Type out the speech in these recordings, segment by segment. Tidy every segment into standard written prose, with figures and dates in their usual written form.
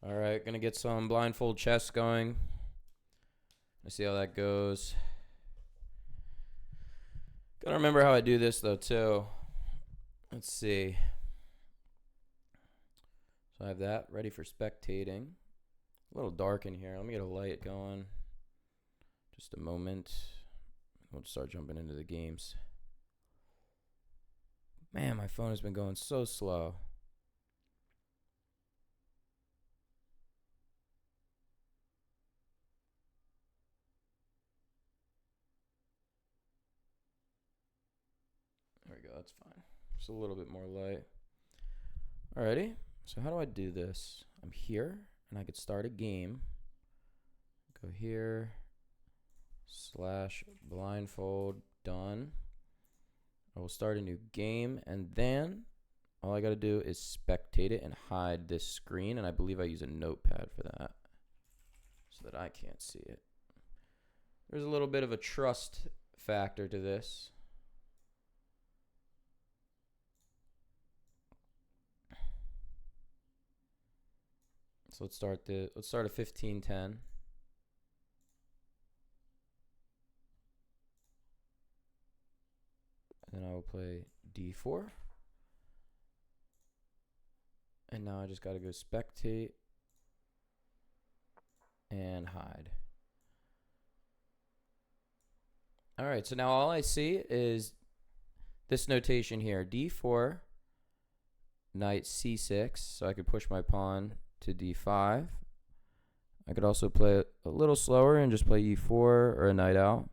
All right, gonna get some blindfold chess going. Let's see how that goes. Gotta remember how I do this though too. Let's see. So I have that ready for spectating. A little dark in here. Let me get a light going. Just a moment. We'll start jumping into the games. Man, my phone has been going so slow. There we go, that's fine. Just a little bit more light. Alrighty, so how do I do this? I'm here, and I could start a game. Go here, / blindfold, done. I will start a new game, and then all I gotta do is spectate it and hide this screen, and I believe I use a notepad for that so that I can't see it. There's a little bit of a trust factor to this. So let's start a 15-10. And then I will play d4. And now I just got to go spectate and hide. All right, so now all I see is this notation here, d4, knight c6, so I could push my pawn to d5. I could also play it a little slower and just play e4 or a knight out.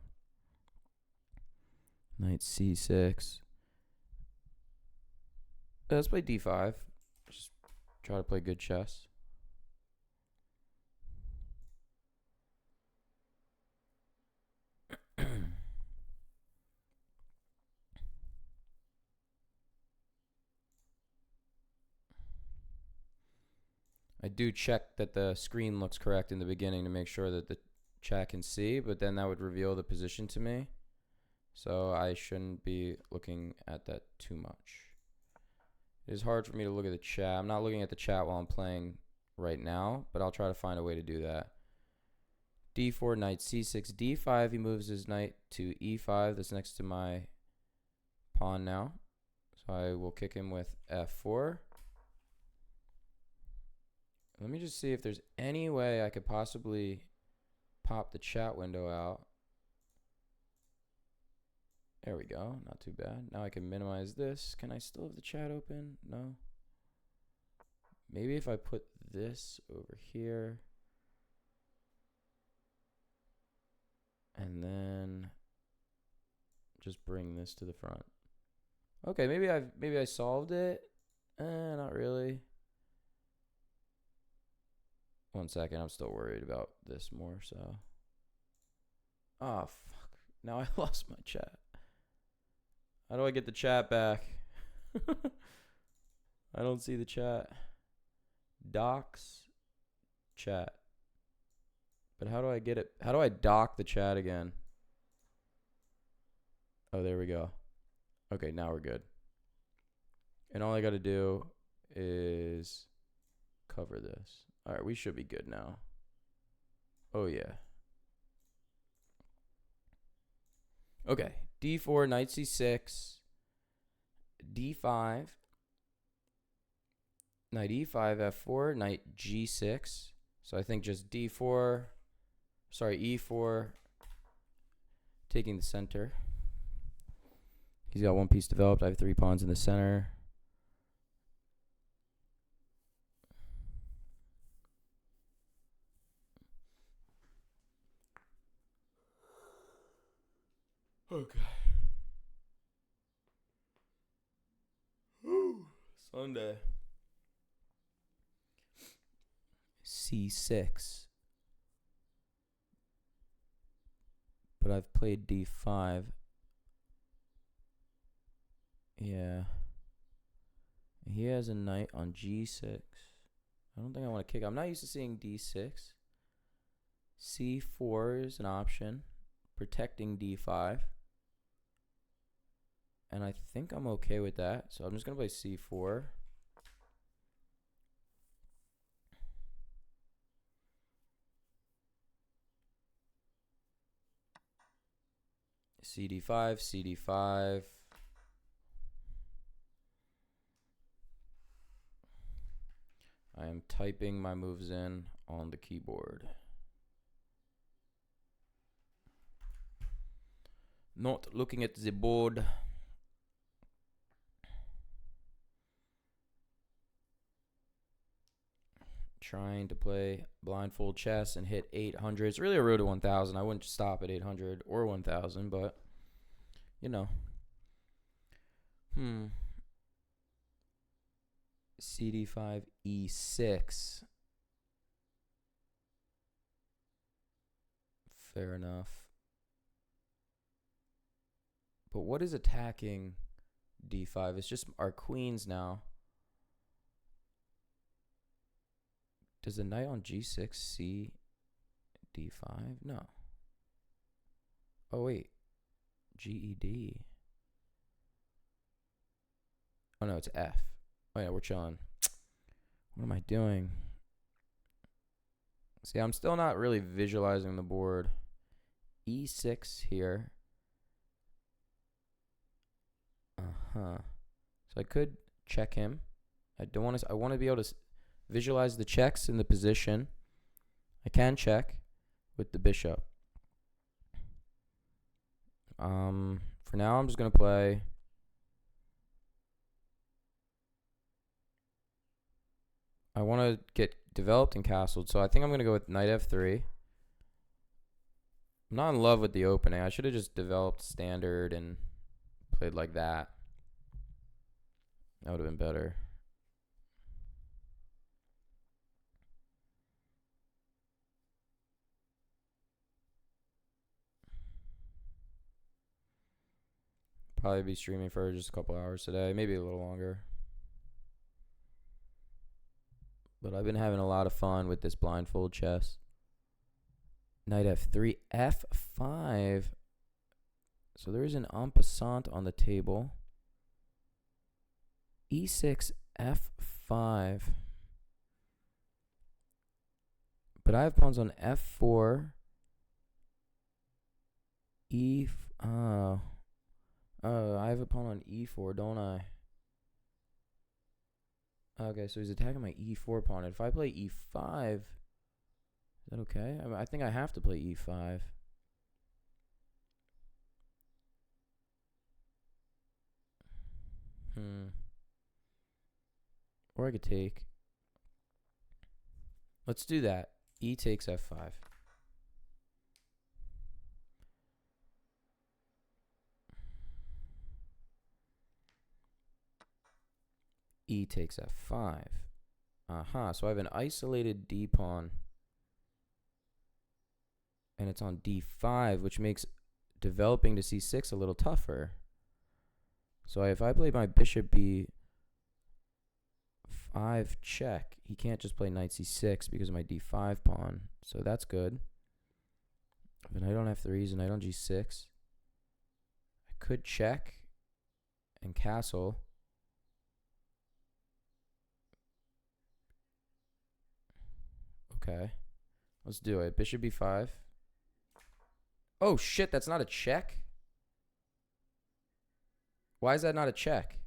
Knight c6. Let's play d5. Just try to play good chess. I do check that the screen looks correct in the beginning to make sure that the chat can see, but then that would reveal the position to me. So I shouldn't be looking at that too much. It is hard for me to look at the chat. I'm not looking at the chat while I'm playing right now, but I'll try to find a way to do that. d4, knight c6, d5. He moves his knight to e5. That's next to my pawn now. So I will kick him with f4. Let me just see if there's any way I could possibly pop the chat window out. There we go. Not too bad. Now I can minimize this. Can I still have the chat open? No. Maybe if I put this over here. And then just bring this to the front. Okay, maybe I solved it. Not really. One second, I'm still worried about this more, so. Oh, fuck. Now I lost my chat. How do I get the chat back? I don't see the chat. Docs, chat. But how do I get it? How do I dock the chat again? Oh, there we go. Okay, now we're good. And all I got to do is cover this. All right, we should be good now. Oh, yeah. Okay, d4, knight c6, d5, knight e5, f4, knight g6. So I think just d4, sorry, e4, taking the center. He's got one piece developed. I have 3 pawns in the center. Okay. Woo. Sunday. c6. But I've played d5. Yeah. He has a knight on g6. I don't think I want to kick. I'm not used to seeing d6. c4 is an option. Protecting d5. And I think I'm okay with that. So I'm just going to play c4. CD5, CD5. I am typing my moves in on the keyboard. Not looking at the board. Trying to play blindfold chess and hit 800. It's really a road to 1,000. I wouldn't stop at 800 or 1,000, but, you know. CD5, E6. Fair enough. But what is attacking D5? It's just our queens now. Does the knight on G6 see D5? No. Oh, wait. GED. Oh, no, it's F. Oh, yeah, we're chilling. What am I doing? See, I'm still not really visualizing the board. E6 here. So I could check him. I want to be able to visualize the checks in the position. I can check with the bishop. For now, I'm just going to play. I want to get developed and castled, so I think I'm going to go with knight f3. I'm not in love with the opening. I should have just developed standard and played like that. That would have been better. Probably be streaming for just a couple hours today, maybe a little longer. But I've been having a lot of fun with this blindfold chess. Knight f3, f5. So there is an en passant on the table. E6, f5. But I have pawns on f4. I have a pawn on e4, don't I? Okay, so he's attacking my e4 pawn. If I play e5, is that okay? I think I have to play e5. Or I could take. Let's do that. E takes f5. E takes f5. So I have an isolated d pawn. And it's on d5, which makes developing to c6 a little tougher. So if I play my bishop b5 check, he can't just play knight c6 because of my d5 pawn. So that's good. But I don't have threes and I don't g6. I could check and castle. Okay. Let's do it. Bishop b5. Oh shit, that's not a check? Why is that not a check?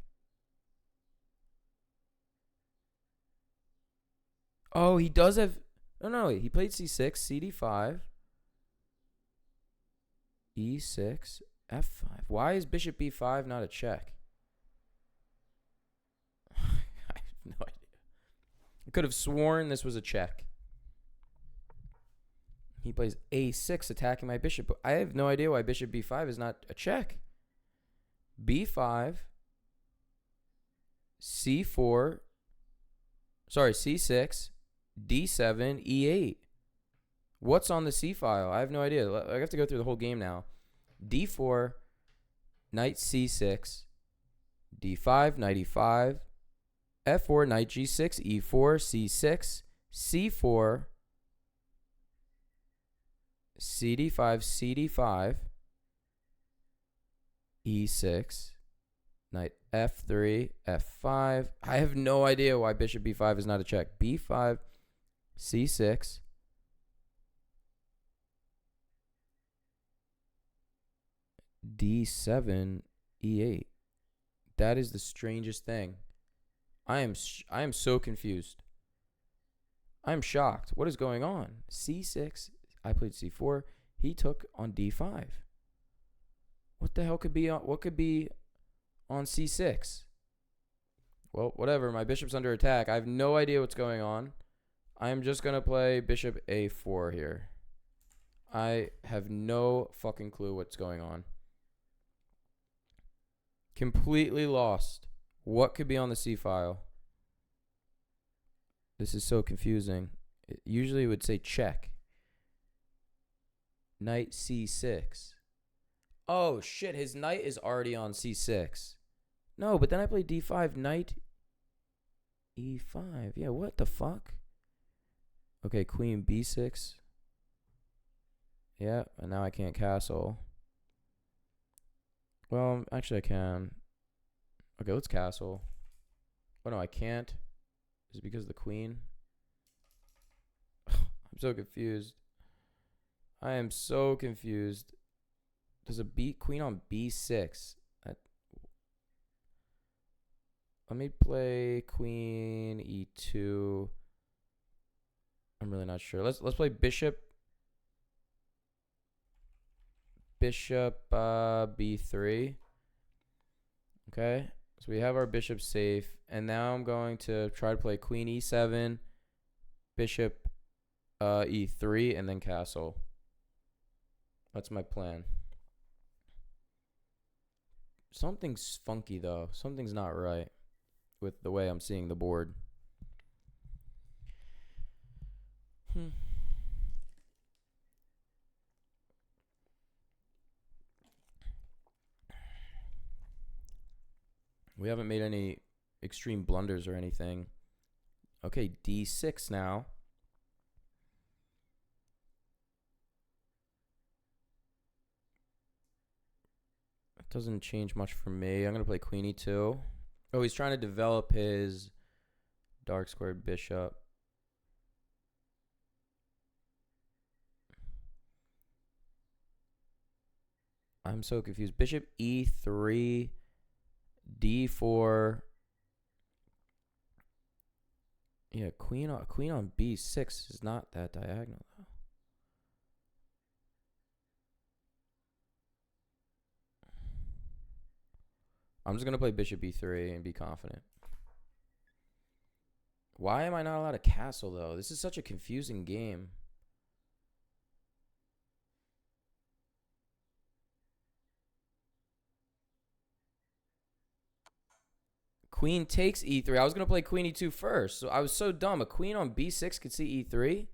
Oh, he does have... No, he played c6, cd5, e6, f5. Why is bishop b5 not a check? I have no idea. I could have sworn this was a check. He plays a6 attacking my bishop. But I have no idea why bishop b5 is not a check. b5, c4, sorry, c6, d7, e8. What's on the c file? I have no idea. I have to go through the whole game now. d4, knight c6, d5, knight e5, f4, knight g6, e4, c6, c4, cd5, cd5, e6, knight f3, f5. I have no idea why bishop b5 is not a check. b5, c6, D7, E8. That is the strangest thing. I am so confused. I'm shocked. What is going on? C6. I played C4. He took on D5. What the hell could be on? What could be on C6? Well, whatever. My bishop's under attack. I have no idea what's going on. I'm just gonna play bishop A4 here. I have no fucking clue what's going on. Completely lost. What could be on the C file? This is so confusing. It usually would say check. Knight C6. Oh, shit. His knight is already on C6. No, but then I play D5. Knight E5. Yeah, what the fuck? Okay, queen B6. Yeah, and now I can't castle. Well, actually I can. Okay, let's castle. Oh, no, I can't. Is it because of the queen? I'm so confused. I am so confused. There's a queen on B6. Let me play queen E2. I'm really not sure. Let's play bishop B3. Okay, so we have our bishop safe, and now I'm going to try to play queen E7, bishop E3, and then castle. That's my plan. Something's funky though. Something's not right with the way I'm seeing the board. We haven't made any extreme blunders or anything. Okay, D6 now. It doesn't change much for me. I'm going to play queen E2. Oh, he's trying to develop his dark squared bishop. I'm so confused. Bishop E3, D4. Yeah, queen on B6 is not that diagonal though. I'm just going to play bishop E3 and be confident. Why am I not allowed to castle though? This is such a confusing game. Queen takes E3. I was going to play queen E2 first. So I was so dumb. A queen on B6 could see E3.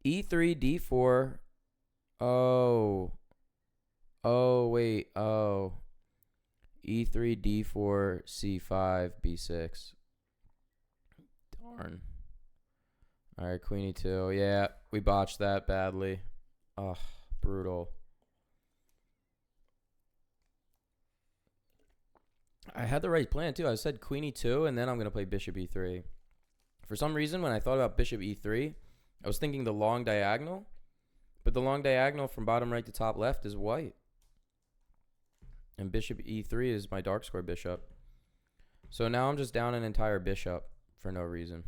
E3, D4. Oh. Oh, wait. Oh. E3, D4, C5, B6. Darn. All right, queen E2. Yeah, we botched that badly. Oh, brutal. I had the right plan, too. I said queen E2, and then I'm going to play bishop E3. For some reason, when I thought about bishop E3, I was thinking the long diagonal. But the long diagonal from bottom right to top left is white. And bishop E3 is my dark square bishop. So now I'm just down an entire bishop for no reason.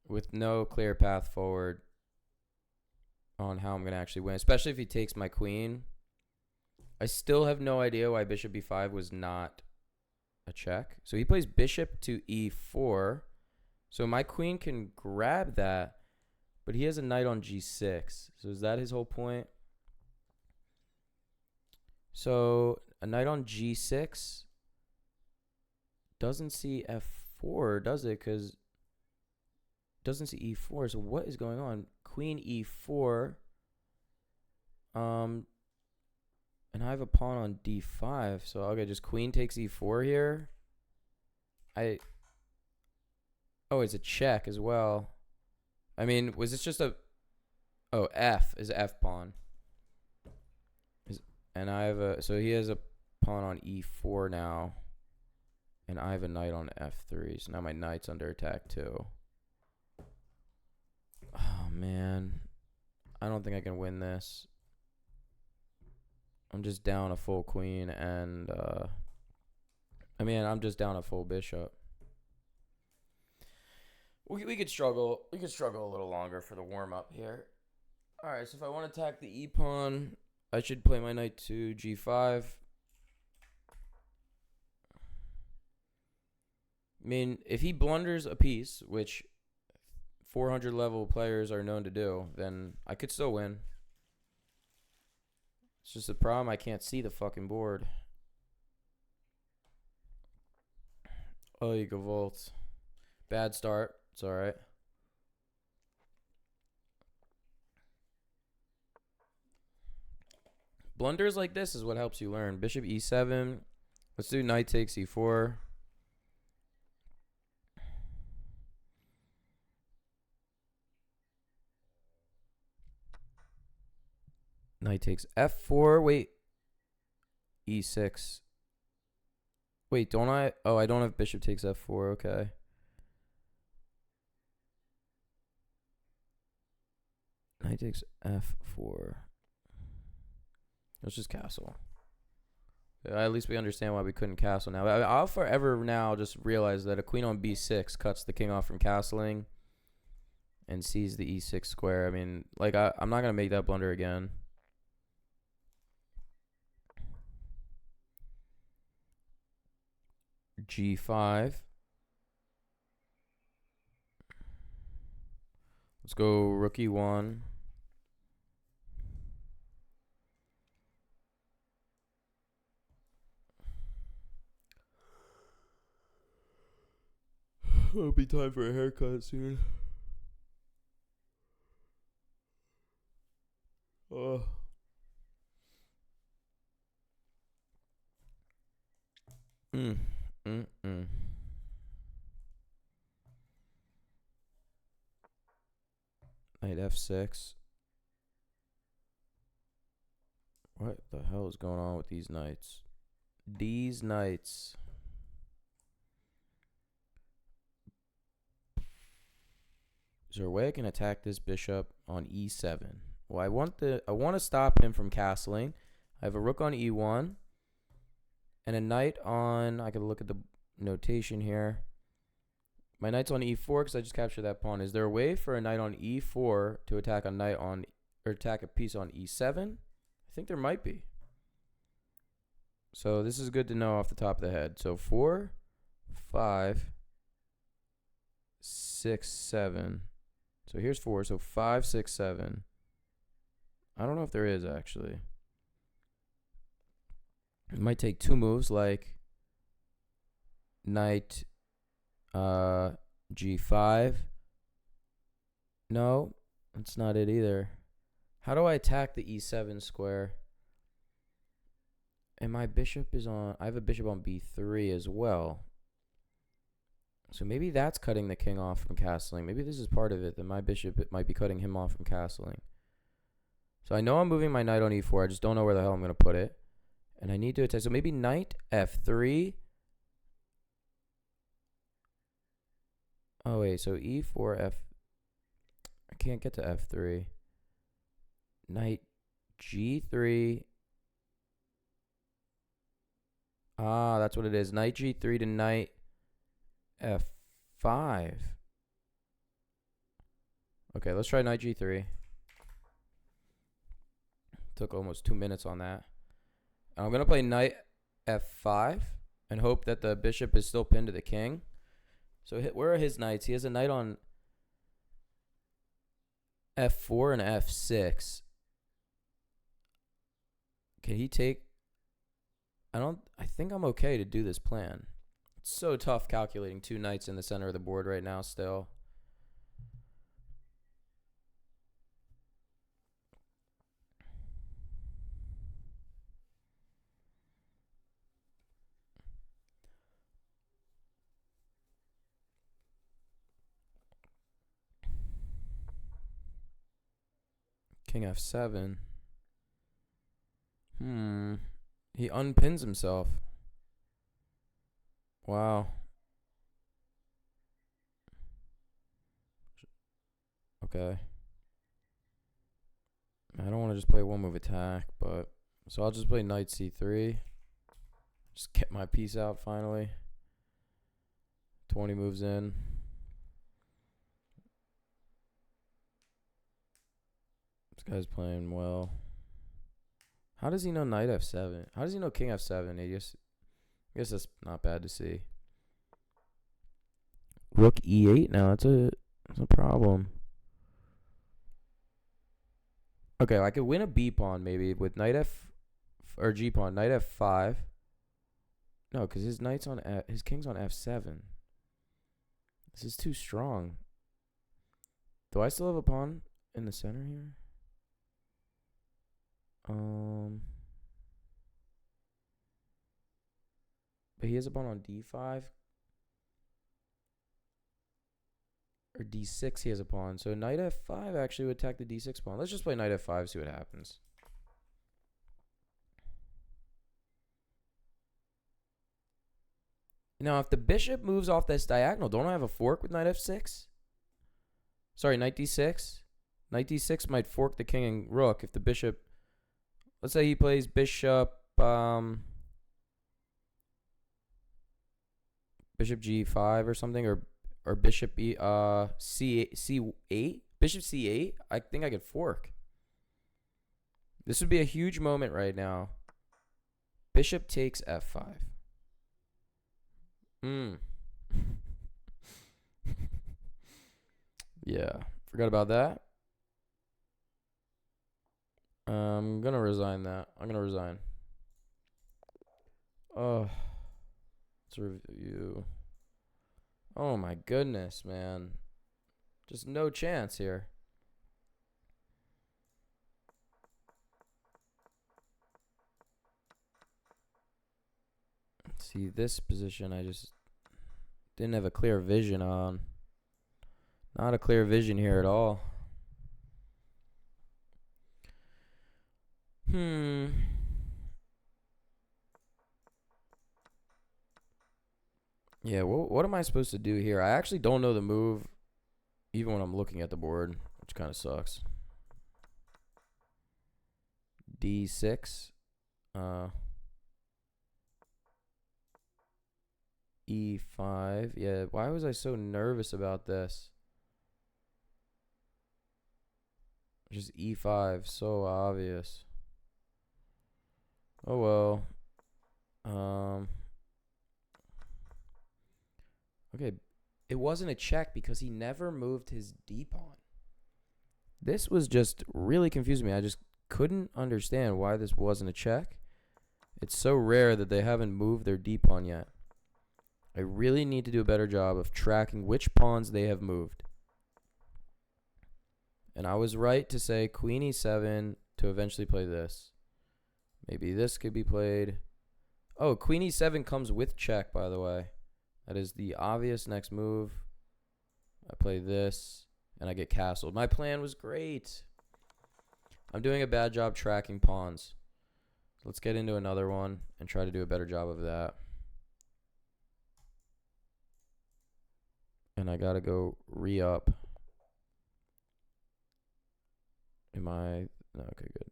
With no clear path forward on how I'm going to actually win. Especially if he takes my queen. I still have no idea why bishop B5 was not a check. So he plays bishop to E4. So my queen can grab that. But he has a knight on G6. So is that his whole point? So a knight on G6 doesn't see F4, does it? Because it doesn't see E4. So what is going on? Queen E4. And I have a pawn on D5. So okay, just queen takes E4 here. Oh, it's a check as well. I mean, was this just a... Oh, F is F pawn. And I have a... So he has a pawn on E4 now. And I have a knight on F3. So now my knight's under attack too. Oh, man. I don't think I can win this. I'm just down a full queen and I'm just down a full bishop. We could struggle. We could struggle a little longer for the warm up here. All right, so if I want to attack the e pawn, I should play my knight to g5. I mean, if he blunders a piece, which 400 level players are known to do, then I could still win. It's just a problem. I can't see the fucking board. Oh, you go volt. Bad start. It's all right. Blunders like this is what helps you learn. Bishop e7. Let's do knight takes e4. Knight takes f4. Wait. e6. Wait, don't I? Oh, I don't have bishop takes f4. Okay. Knight takes f4. Let's just castle. At least we understand why we couldn't castle now. I'll forever now just realize that a queen on b6 cuts the king off from castling and sees the e6 square. I mean, like, I'm not going to make that blunder again. g5. Let's go rook e1. It'll be time for a haircut soon. Knight f6. What the hell is going on with these knights? These knights. Is there a way I can attack this bishop on e7? Well, I want to stop him from castling. I have a rook on e1 and a knight on. I could look at the notation here. My knight's on e4 because I just captured that pawn. Is there a way for a knight on e4 to attack a knight on, or attack a piece on e7? I think there might be. So this is good to know off the top of the head. So 4, 5, 6, 7. So here's 4. So 5, 6, 7. I don't know if there is actually. It might take 2 moves like knight g5. No, that's not it either. How do I attack the e7 square? And my bishop is on, I have a bishop on b3 as well. So maybe that's cutting the king off from castling. Maybe this is part of it, that my bishop might be cutting him off from castling. So I know I'm moving my knight on e4. I just don't know where the hell I'm going to put it. And I need to attack. So maybe knight f3. Oh, wait. So e4, f. I can't get to f3. Knight g3. Ah, that's what it is. Knight g3 to knight f5. Okay, let's try knight g3. Took almost 2 minutes on that. I'm going to play knight f5 and hope that the bishop is still pinned to the king. So where are his knights? He has a knight on f4 and f6. Can he take? I think I'm okay to do this plan. It's so tough calculating 2 knights in the center of the board right now still. King f7. He unpins himself. Wow. Okay. I don't want to just play one move attack, but so I'll just play knight c3. Just get my piece out finally. 20 moves in. This guy's playing well. How does he know knight f7? How does he know king f7? I guess that's not bad to see. Rook e8 now. That's a problem. Okay, I could win a b pawn maybe with knight f or g pawn. Knight f5. No, because his knight's on his king's on f7. This is too strong. Do I still have a pawn in the center here? But he has a pawn on d5 or d6. He has a pawn, so knight f5 actually would attack the d6 pawn. Let's just play knight f5, see what happens. Now, if the bishop moves off this diagonal, don't I have a fork with knight f6? Sorry, knight d6. Knight d6 might fork the king and rook if the bishop. Let's say he plays bishop. Bishop g5 or something, or bishop c8. Bishop c8. I think I could fork. This would be a huge moment right now. Bishop takes f5. Yeah, forgot about that. I'm gonna resign that. I'm gonna resign. Oh, let's review. Oh my goodness, man. Just no chance here. See, this position I just didn't have a clear vision on. Not a clear vision here at all. Yeah, what am I supposed to do here? I actually don't know the move, even when I'm looking at the board, which kind of sucks. D6. E5. Yeah, why was I so nervous about this? Just E5, so obvious. Oh well. Okay, it wasn't a check because he never moved his D pawn. This was just really confusing me. I just couldn't understand why this wasn't a check. It's so rare that they haven't moved their D pawn yet. I really need to do a better job of tracking which pawns they have moved. And I was right to say queen e7 to eventually play this. Maybe this could be played. Oh, queen e7 comes with check, by the way. That is the obvious next move. I play this, and I get castled. My plan was great. I'm doing a bad job tracking pawns. Let's get into another one and try to do a better job of that. And I gotta go re-up. Am I? No, okay, good.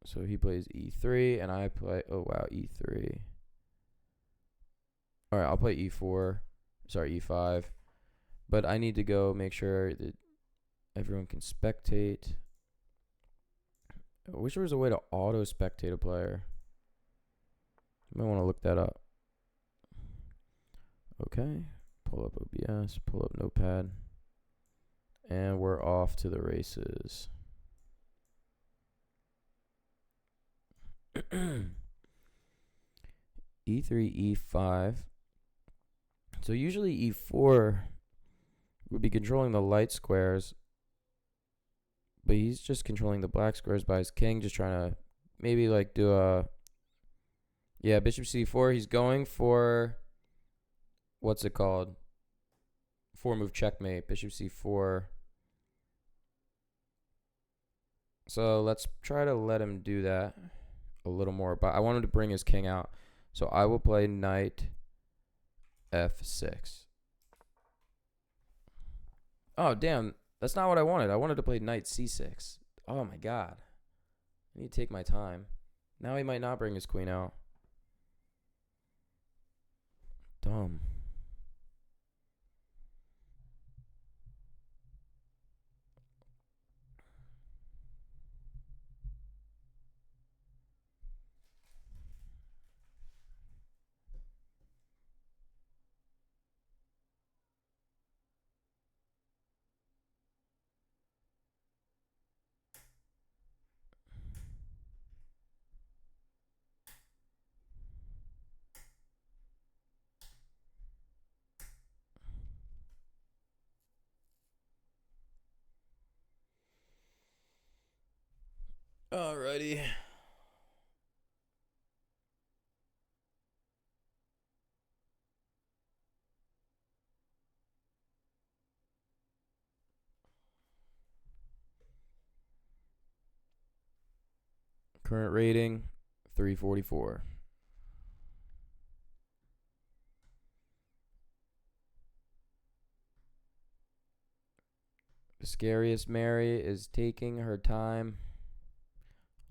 So he plays e3, and I play, oh wow, e3. All right, I'll play e4. Sorry, e5. But I need to go make sure that everyone can spectate. I wish there was a way to auto-spectate a player. You might want to look that up. Okay, pull up OBS, pull up Notepad. And we're off to the races. E3, E5. So usually E4 would be controlling the light squares, but he's just controlling the black squares by his king, just trying to maybe like do a, yeah, bishop C4. He's going for, what's it called? 4-move checkmate, bishop C4. So let's try to let him do that a little more, but I want him to bring his king out. So I will play knight F6. Oh, damn. That's not what I wanted. I wanted to play knight c6. Oh my god. I need to take my time. Now he might not bring his queen out. Dumb. Alrighty. Current rating 344. The scariest Mary is taking her time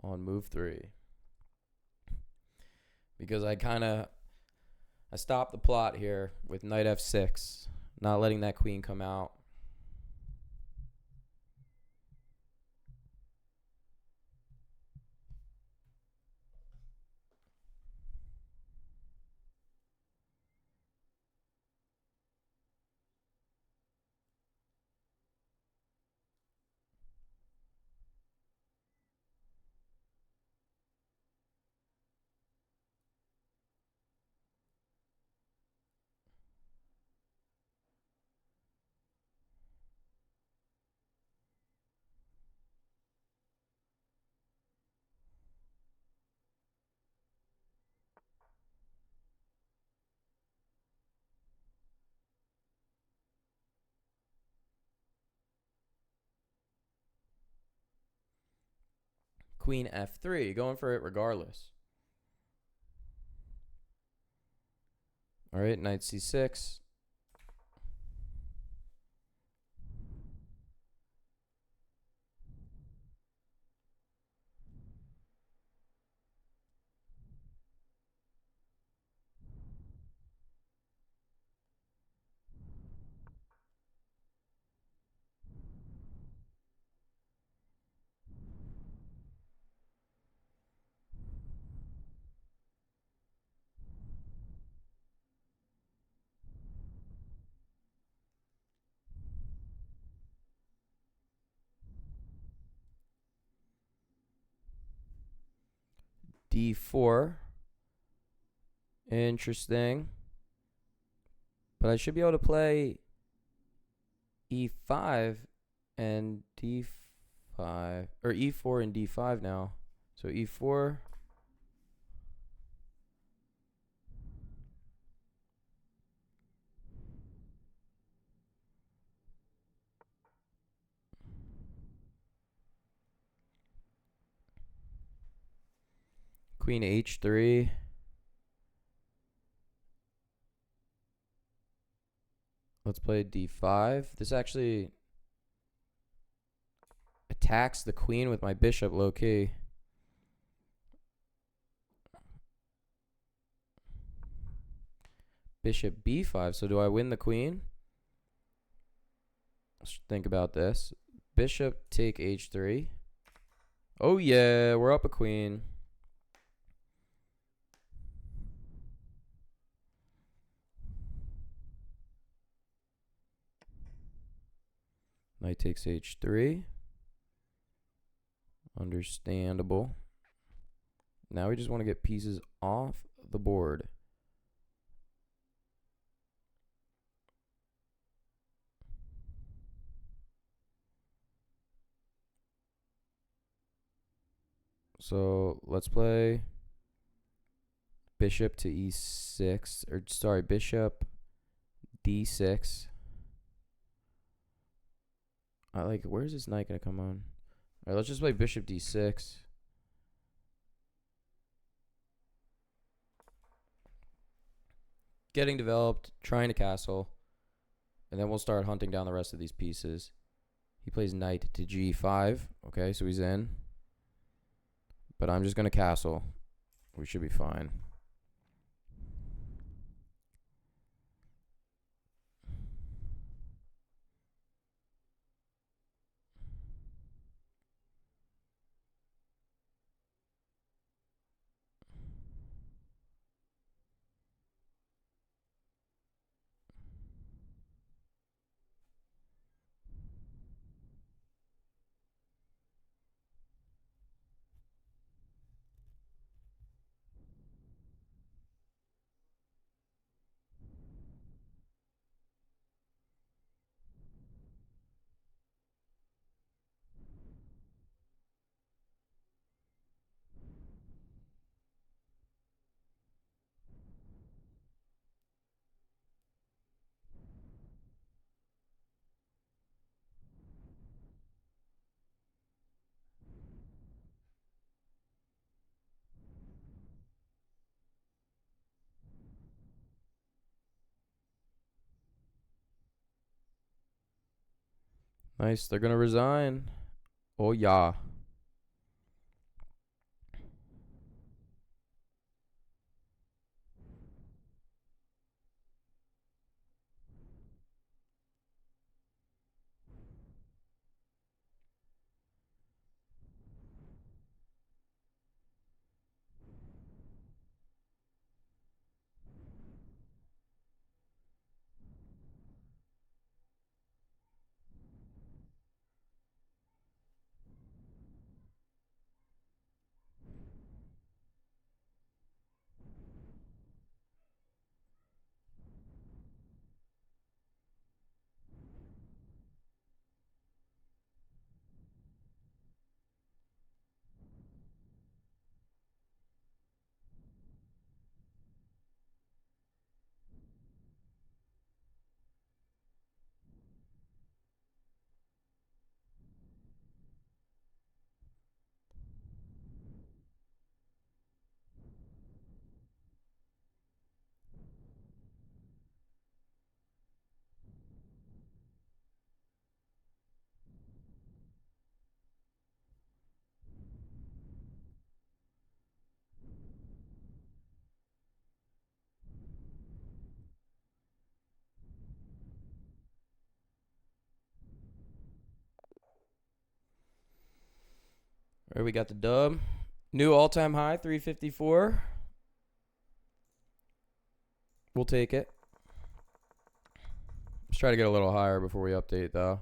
on move 3. Because I stopped the plot here with knight f6, not letting that queen come out. Queen f3, going for it regardless. All right, knight c6. d4. Interesting. But I should be able to play e5 and d5, or e4 and d5 now. So e4. Queen h3. Let's play d5. This actually attacks the queen with my bishop low key. Bishop b5. So do I win the queen? Let's think about this. Bishop take h3. Oh yeah, we're up a queen. Knight takes h3. Understandable. Now we just want to get pieces off the board. So let's play bishop to e6, or sorry, bishop d6. I like, where's this knight gonna come on? All right, let's just play bishop d6. Getting developed, trying to castle, and then we'll start hunting down the rest of these pieces. He plays knight to g5. Okay, so he's in. But I'm just going to castle. We should be fine. Nice. They're going to resign. Oh, yeah. All right, we got the dub. New all-time high, 354. We'll take it. Let's try to get a little higher before we update, though.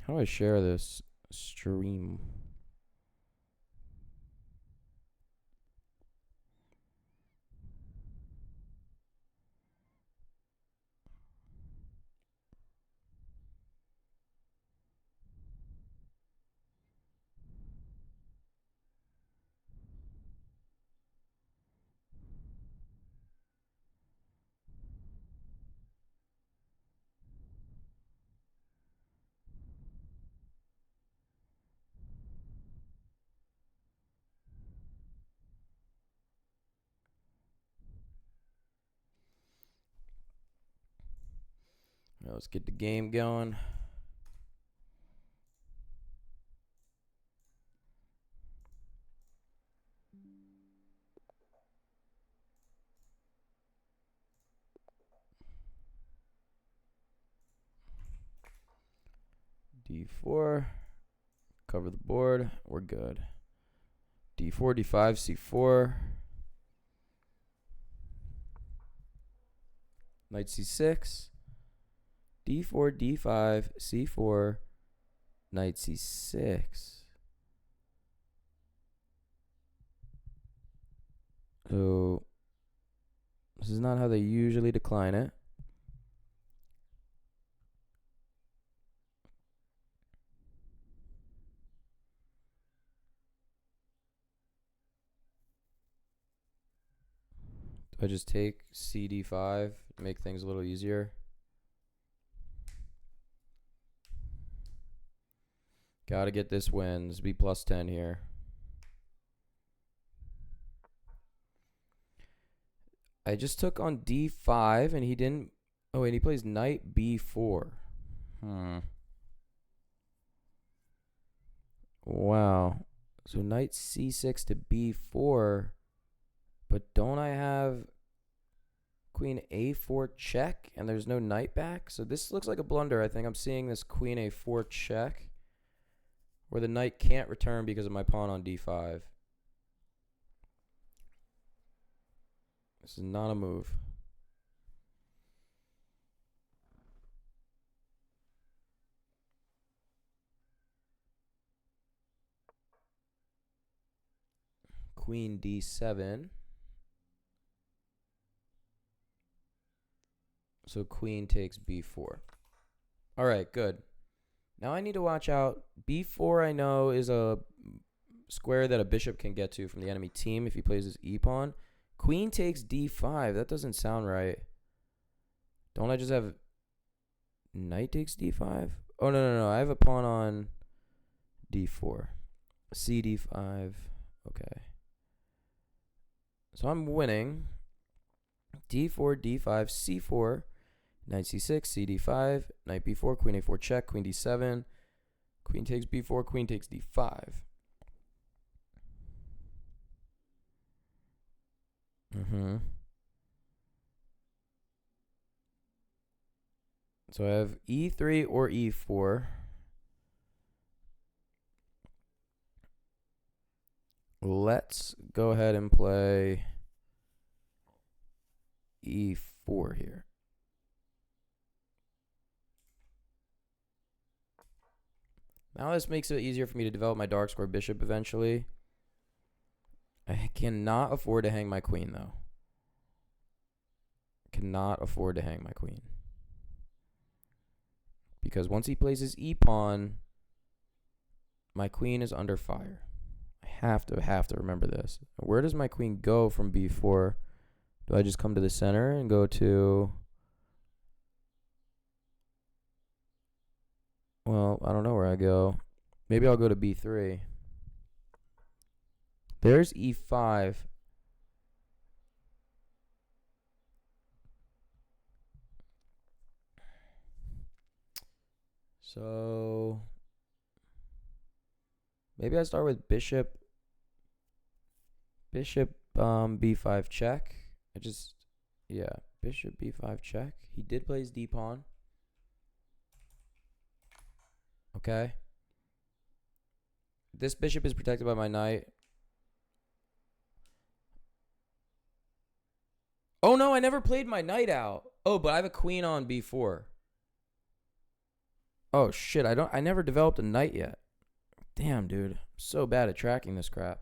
How do I share this stream? Now let's get the game going. D4. Cover the board. We're good. D4, D5, C4. Knight C6. D4, D5, C4. Knight C6. So this is not how they usually decline it. Do I just take CD5, make things a little easier? Gotta get this win. This be plus 10 here. I just took on D5 and he didn't Oh, and he plays knight b4. Wow. So knight c6 to b4. But don't I have queen a4 check? And there's no knight back? So this looks like a blunder. I think I'm seeing this queen a4 check, where the knight can't return because of my pawn on d5. This is not a move. Queen d7. So queen takes b4. All right, good. Now I need to watch out. b4 I know is a square that a bishop can get to from the enemy team if he plays his e-pawn. Queen takes d5. That doesn't sound right. Don't I just have knight takes d5? Oh, no. I have a pawn on d4. cd5. Okay. So I'm winning. d4, d5, c4, knight c6, cd5, knight b4, queen a4 check, queen d7, queen takes b4, queen takes d5. So I have e3 or e4. Let's go ahead and play e4 here. Now this makes it easier for me to develop my dark square bishop eventually. I cannot afford to hang my queen, though. Cannot afford to hang my queen. Because once he plays his e-pawn, my queen is under fire. I have to remember this. Where does my queen go from b4? Do I just come to the center and go to... Well, I don't know where I go. Maybe I'll go to b3. There's e5. So maybe I start with bishop b5 check. Bishop b5 check. He did play his d-pawn. Okay. This bishop is protected by my knight. Oh no, I never played my knight out. Oh, but I have a queen on b4. Oh shit, I never developed a knight yet. Damn, dude. I'm so bad at tracking this crap.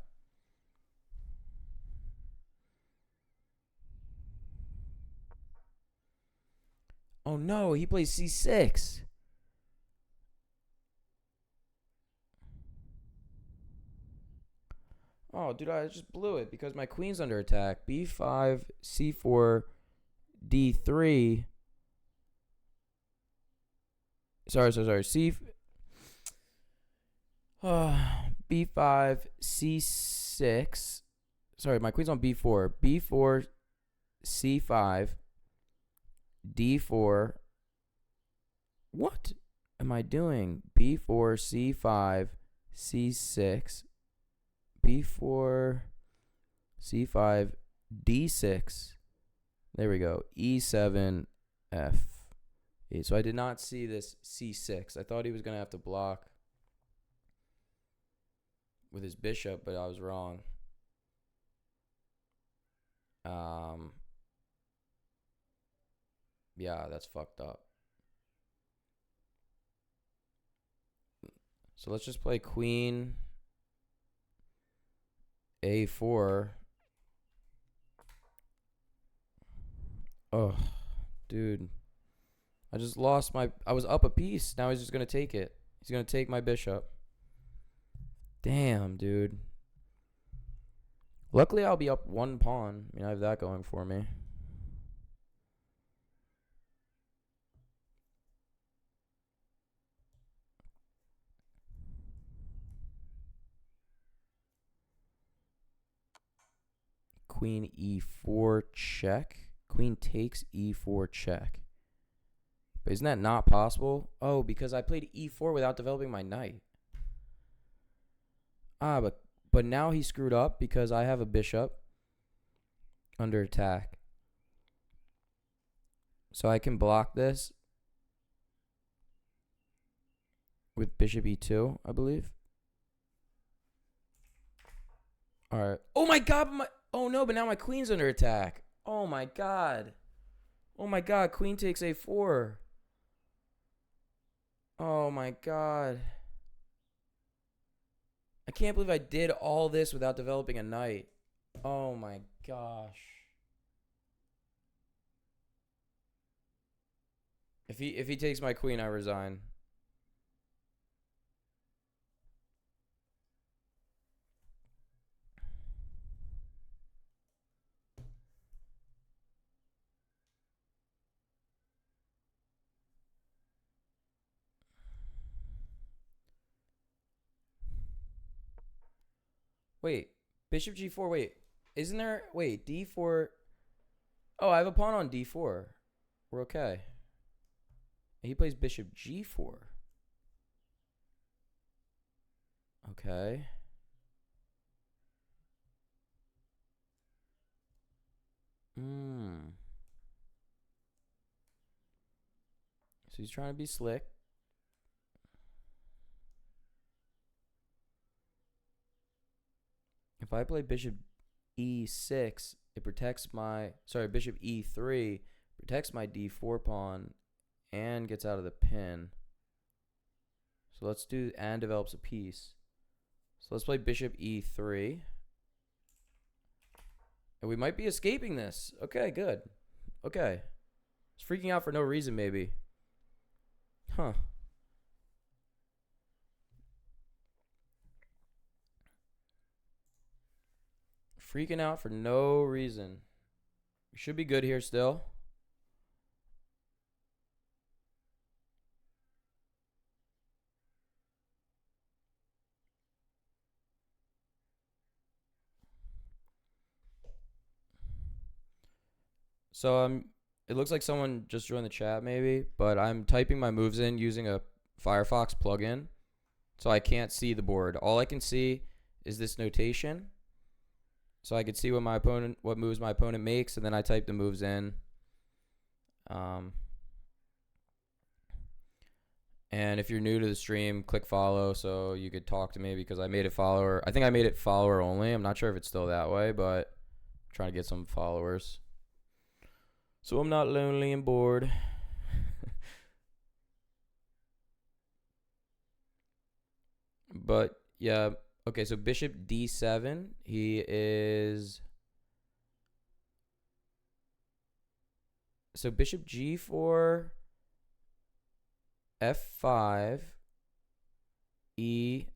Oh no, he plays c6. Oh, dude, I just blew it because my queen's under attack. b5, c4, d3. Sorry. b5, c6. Sorry, my queen's on b4. b4, c5, d4. What am I doing? b4, c5, c6, b4, c5, d6. There we go. e7, f. So I did not see this c6. I thought he was going to have to block with his bishop, but I was wrong. Yeah, that's fucked up. So let's just play queen a4. Oh, dude. I just lost my... I was up a piece. Now he's just going to take it. He's going to take my bishop. Damn, dude. Luckily, I'll be up one pawn. I mean, I have that going for me. Queen e4 check. Queen takes e4 check. But isn't that not possible? Oh, because I played e4 without developing my knight. Ah, but now he screwed up because I have a bishop under attack. So I can block this with bishop e2, I believe. All right. Oh my god, oh no, but now my queen's under attack. Oh my god. Oh my god, queen takes a4. Oh my god. I can't believe I did all this without developing a knight. Oh my gosh. If he takes my queen, I resign. Wait, bishop g4. Wait, isn't there? Wait, d4. Oh, I have a pawn on d4. We're okay. He plays bishop g4. Okay. So he's trying to be slick. If I play bishop e6, it protects my, sorry, bishop e3 protects my d4 pawn and gets out of the pin. So let's do, and develops a piece. So let's play bishop e3. And we might be escaping this. Okay, good. Okay. It's freaking out for no reason, maybe. Huh. Freaking out for no reason. We should be good here still. So it looks like someone just joined the chat maybe, but I'm typing my moves in using a Firefox plugin, so I can't see the board. All I can see is this notation, so I can see what moves my opponent makes, and then I type the moves in. And if you're new to the stream, click follow so you could talk to me, because I made it follower. I think I made it follower only. I'm not sure if it's still that way, but I'm trying to get some followers, so I'm not lonely and bored. But yeah, okay, so bishop d7, he is, so bishop g4, f5, e,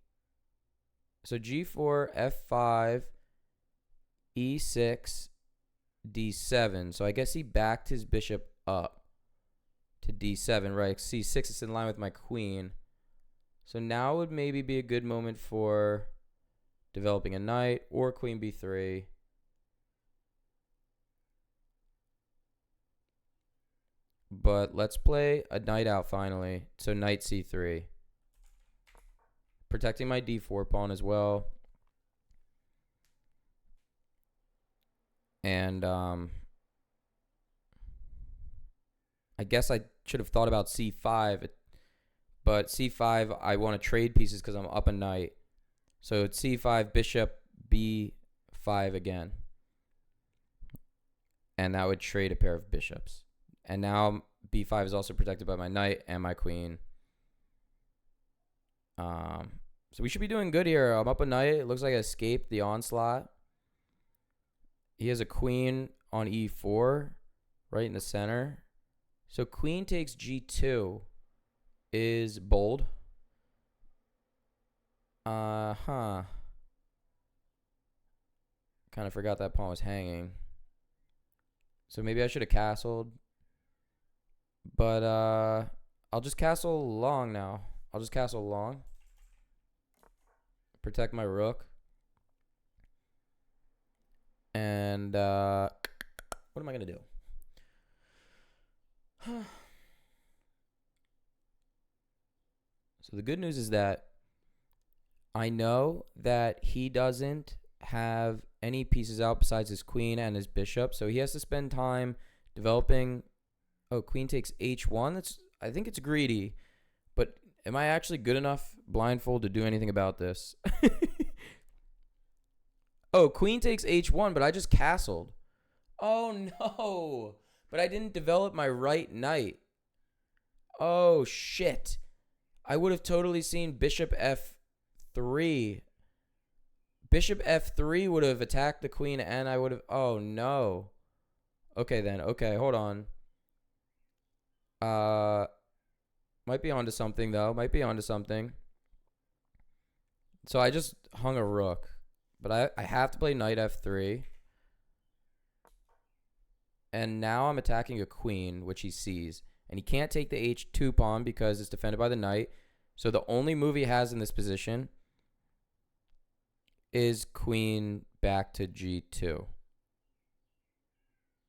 so g4, f5, e6, d7. So I guess he backed his bishop up to d7, right? c6 is in line with my queen. So now would maybe be a good moment for developing a knight or queen b3. But let's play a knight out finally. So knight c3. Protecting my d4 pawn as well. And I guess I should have thought about c5. But c5, I want to trade pieces because I'm up a knight. So it's c5, bishop b5 again. And that would trade a pair of bishops. And now b5 is also protected by my knight and my queen. So we should be doing good here. I'm up a knight. It looks like I escaped the onslaught. He has a queen on e4 right in the center. So queen takes g2 is bold. Kind of forgot that pawn was hanging. So maybe I should have castled. But I'll just castle long now. I'll just castle long. Protect my rook. And what am I going to do? So the good news is that I know that he doesn't have any pieces out besides his queen and his bishop. So he has to spend time developing. Oh, queen takes h1. I think it's greedy. But am I actually good enough blindfold to do anything about this? Oh, queen takes h1, but I just castled. Oh, no. But I didn't develop my right knight. Oh, shit. I would have totally seen bishop f3. Bishop f3 would have attacked the queen, and I would have... Oh, no. Okay, then. Okay, hold on. Might be onto something, though. Might be onto something. So I just hung a rook. But I have to play knight f3. And now I'm attacking a queen, which he sees. And he can't take the h2 pawn because it's defended by the knight. So the only move he has in this position is queen back to g2.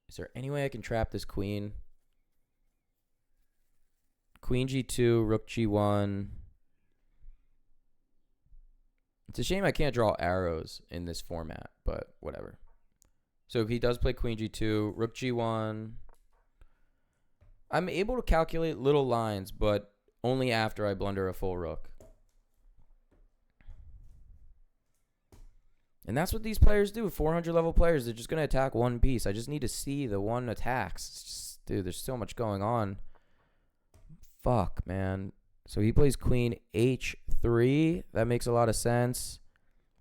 Is there any way I can trap this queen? Queen g2, rook g1. It's a shame I can't draw arrows in this format, but whatever. So if he does play queen g2, rook g1. I'm able to calculate little lines, but only after I blunder a full rook. And that's what these players do. 400 level players, they're just going to attack one piece. I just need to see the one attacks. It's just, dude, there's so much going on. Fuck, man. So he plays queen h3. That makes a lot of sense.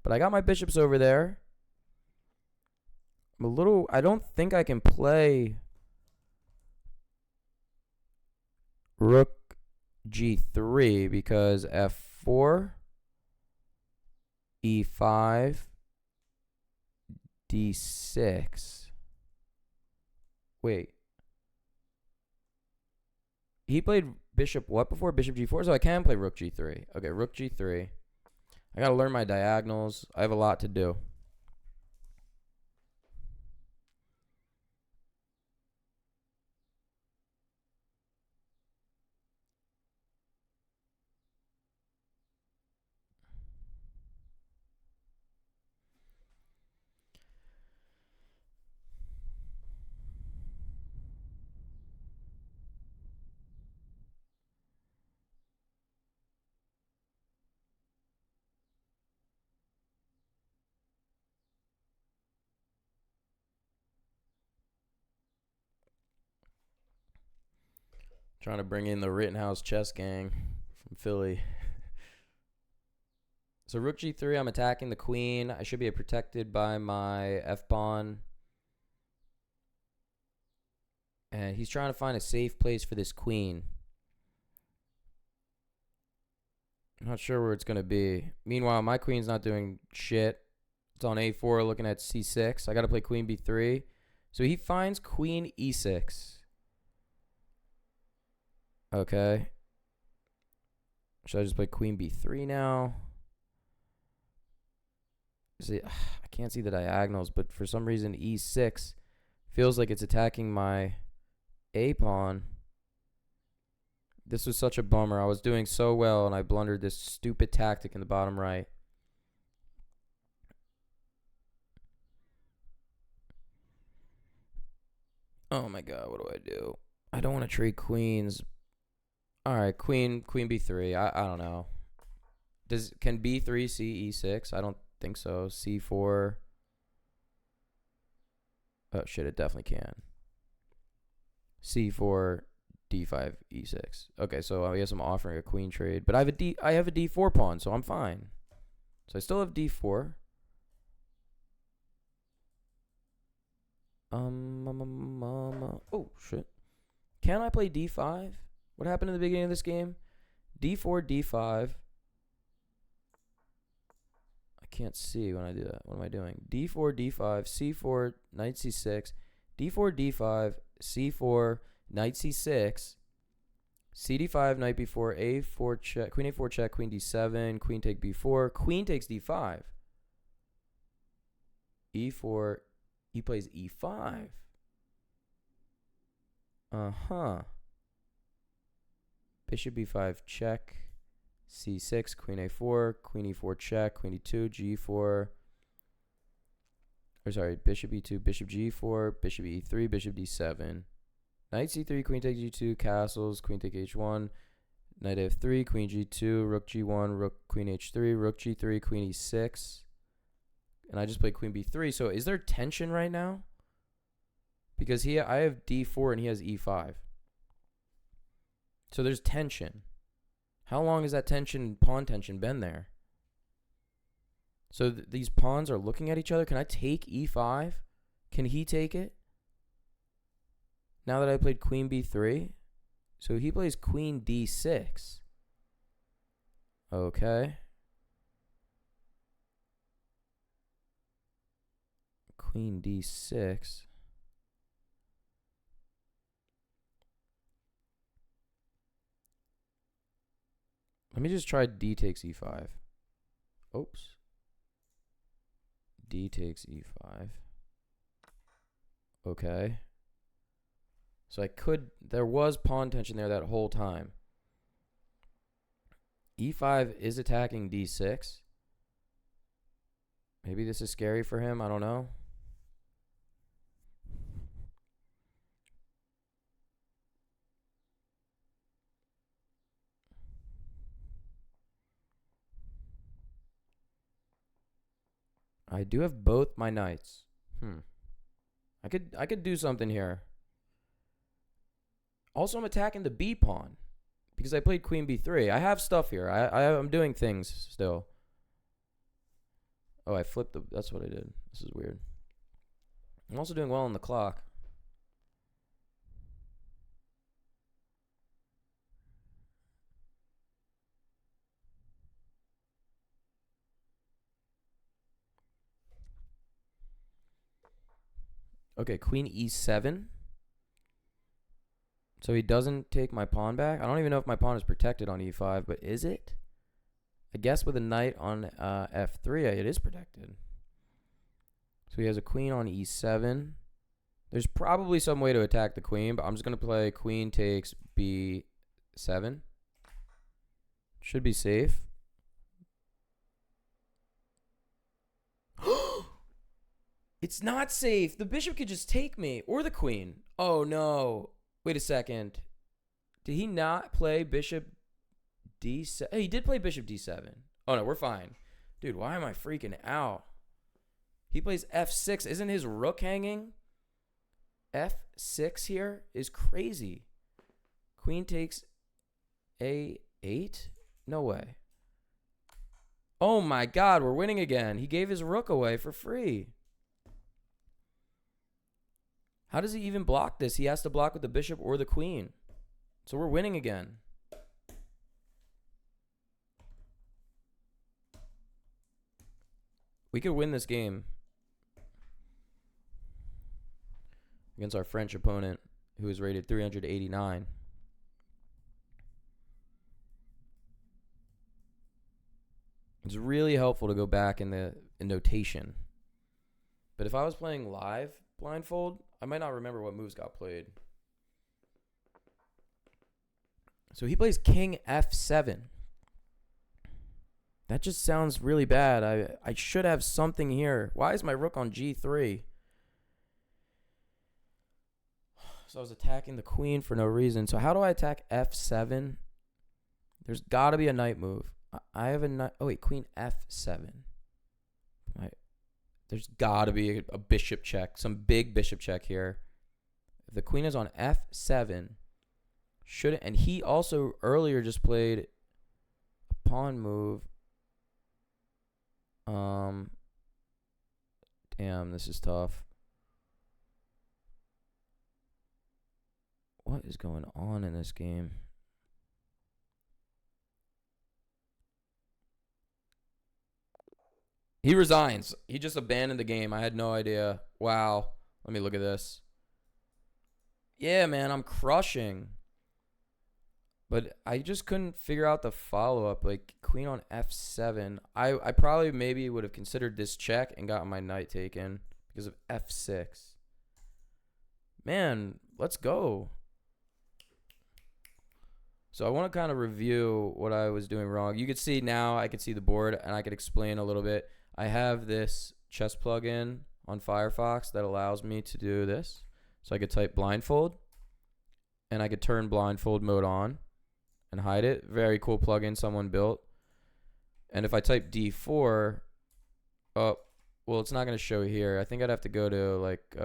But I got my bishops over there. I don't think I can play rook g3 because f4, e5, d6. Wait. He played bishop what before? Bishop g4? So I can play rook g3. Okay, rook g3. I got to learn my diagonals. I have a lot to do. Trying to bring in the Rittenhouse chess gang from Philly. So rook g3, I'm attacking the queen. I should be protected by my f-pawn. And he's trying to find a safe place for this queen. I'm not sure where it's going to be. Meanwhile, my queen's not doing shit. It's on a4 looking at c6. I got to play queen b3. So he finds queen e6. Okay. Should I just play queen b3 now? See, I can't see the diagonals, but for some reason e6 feels like it's attacking my a pawn. This was such a bummer. I was doing so well, and I blundered this stupid tactic in the bottom right. Oh my god, what do I do? I don't want to trade queens. All right, queen b3. I don't know. Can b3 see e6? I don't think so. c4. Oh shit, it definitely can. c4, d5, e6. Okay, so I guess I'm offering a queen trade, but I have a d4 pawn, so I'm fine. So I still have d4. Oh shit. Can I play d5? What happened in the beginning of this game? d4, d5. I can't see when I do that. What am I doing? d4, d5, c4, knight c6, d4, d5, c4, knight c6, cd5, knight b4, a4 check, queen a4 check, queen d7, queen take b4, queen takes d5, e4, he plays e5. Bishop b5 check, c6, queen a4, queen e4 check, queen e2, g4. Or sorry, bishop e2, bishop g4, bishop e3, bishop d7. Knight c3, queen takes g2, castles, queen take h1, knight f3, queen g2, rook g1, rook queen h3, rook g3, queen e6. And I just played queen b3. So is there tension right now? Because I have d4 and he has e5. So there's tension. How long has that tension, pawn tension, been there? So these pawns are looking at each other. Can I take e5? Can he take it? Now that I played queen b3. So he plays queen d6. Okay. Queen d6. Let me just try d takes e5. Oops. D takes e5. Okay. So there was pawn tension there that whole time. e5 is attacking d6. Maybe this is scary for him. I don't know. I do have both my knights. I could do something here. Also, I'm attacking the b pawn because I played queen b3. I have stuff here. I'm doing things still. Oh, I flipped that's what I did. This is weird. I'm also doing well on the clock. Okay, queen e7. So he doesn't take my pawn back. I don't even know if my pawn is protected on e5, but is it? I guess with a knight on f3, it is protected. So he has a queen on e7. There's probably some way to attack the queen, but I'm just going to play queen takes b7. Should be safe. It's not safe. The bishop could just take me, or the queen. Oh, no. Wait a second. Did he not play bishop d7? Hey, he did play bishop d7. Oh, no, we're fine. Dude, why am I freaking out? He plays f6. Isn't his rook hanging? f6 here is crazy. Queen takes a8? No way. Oh, my God. We're winning again. He gave his rook away for free. How does he even block this? He has to block with the bishop or the queen. So we're winning again. We could win this game against our French opponent, who is rated 389. It's really helpful to go back in the notation. But if I was playing live blindfold, I might not remember what moves got played. So he plays king f7. That just sounds really bad. I should have something here. Why is my rook on g3? So I was attacking the queen for no reason. So how do I attack f7? There's got to be a knight move. I have a knight. Oh, wait, queen f7. There's got to be a bishop check, some big bishop check here. If the queen is on f7, and he also earlier just played a pawn move. Damn, this is tough. What is going on in this game? He resigns. He just abandoned the game. I had no idea. Wow. Let me look at this. Yeah, man, I'm crushing. But I just couldn't figure out the follow-up. Like, queen on f7. I probably maybe would have considered this check and gotten my knight taken because of f6. Man, let's go. So I want to kind of review what I was doing wrong. You can see now, I can see the board, and I could explain a little bit. I have this chess plugin on Firefox that allows me to do this. So I could type blindfold, and I could turn blindfold mode on and hide it. Very cool plugin someone built. And if I type D4, oh, well, it's not going to show here. I think I'd have to go to like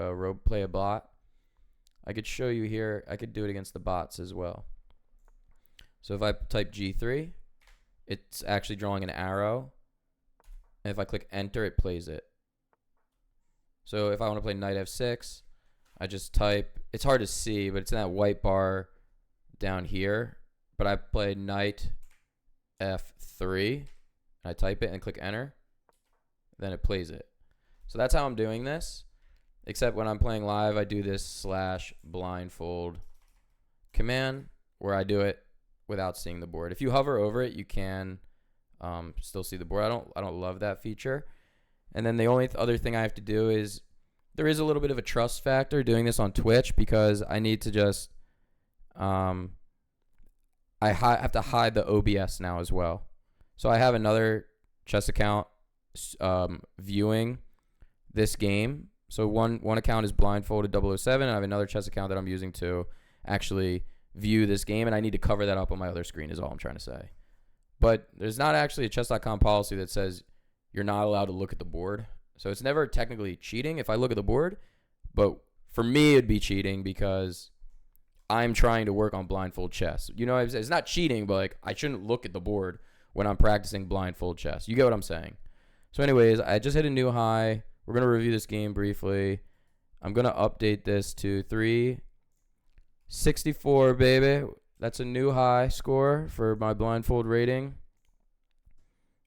play a bot. I could show you here. I could do it against the bots as well. So if I type G3, it's actually drawing an arrow. And if I click enter, it plays it. So if I want to play knight F6, I just type, it's hard to see, but it's in that white bar down here. But I play knight F3, and I type it and click enter, then it plays it. So that's how I'm doing this. Except when I'm playing live, I do this /blindfold command where I do it without seeing the board. If you hover over it, you can still see the board. I don't love that feature. And then the only other thing I have to do is, there is a little bit of a trust factor doing this on Twitch, because I need to just I have to hide the OBS now as well. So I have another chess account viewing this game. So one account is blindfolded 007, and I have another chess account that I'm using to actually view this game, and I need to cover that up on my other screen is all I'm trying to say. But there's not actually a chess.com policy that says you're not allowed to look at the board. So it's never technically cheating if I look at the board, but for me it'd be cheating because I'm trying to work on blindfold chess. You know, it's not cheating, but like I shouldn't look at the board when I'm practicing blindfold chess. You get what I'm saying? So anyways, I just hit a new high. We're going to review this game briefly. I'm going to update this to 364, baby. That's a new high score for my blindfold rating.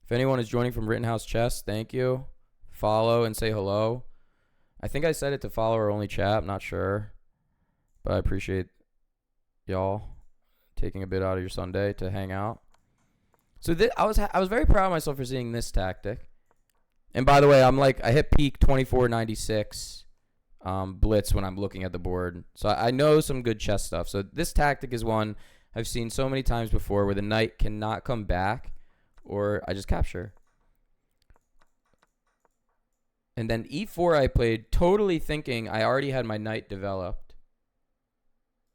If anyone is joining from Rittenhouse Chess, thank you. Follow and say hello. I think I set it to follow or only chat. I'm not sure. But I appreciate y'all taking a bit out of your Sunday to hang out. So I was very proud of myself for seeing this tactic. And by the way, I hit peak 2496 blitz when I'm looking at the board. So I know some good chess stuff. So this tactic is one I've seen so many times before where the knight cannot come back or I just capture. And then E4 I played totally thinking I already had my knight developed.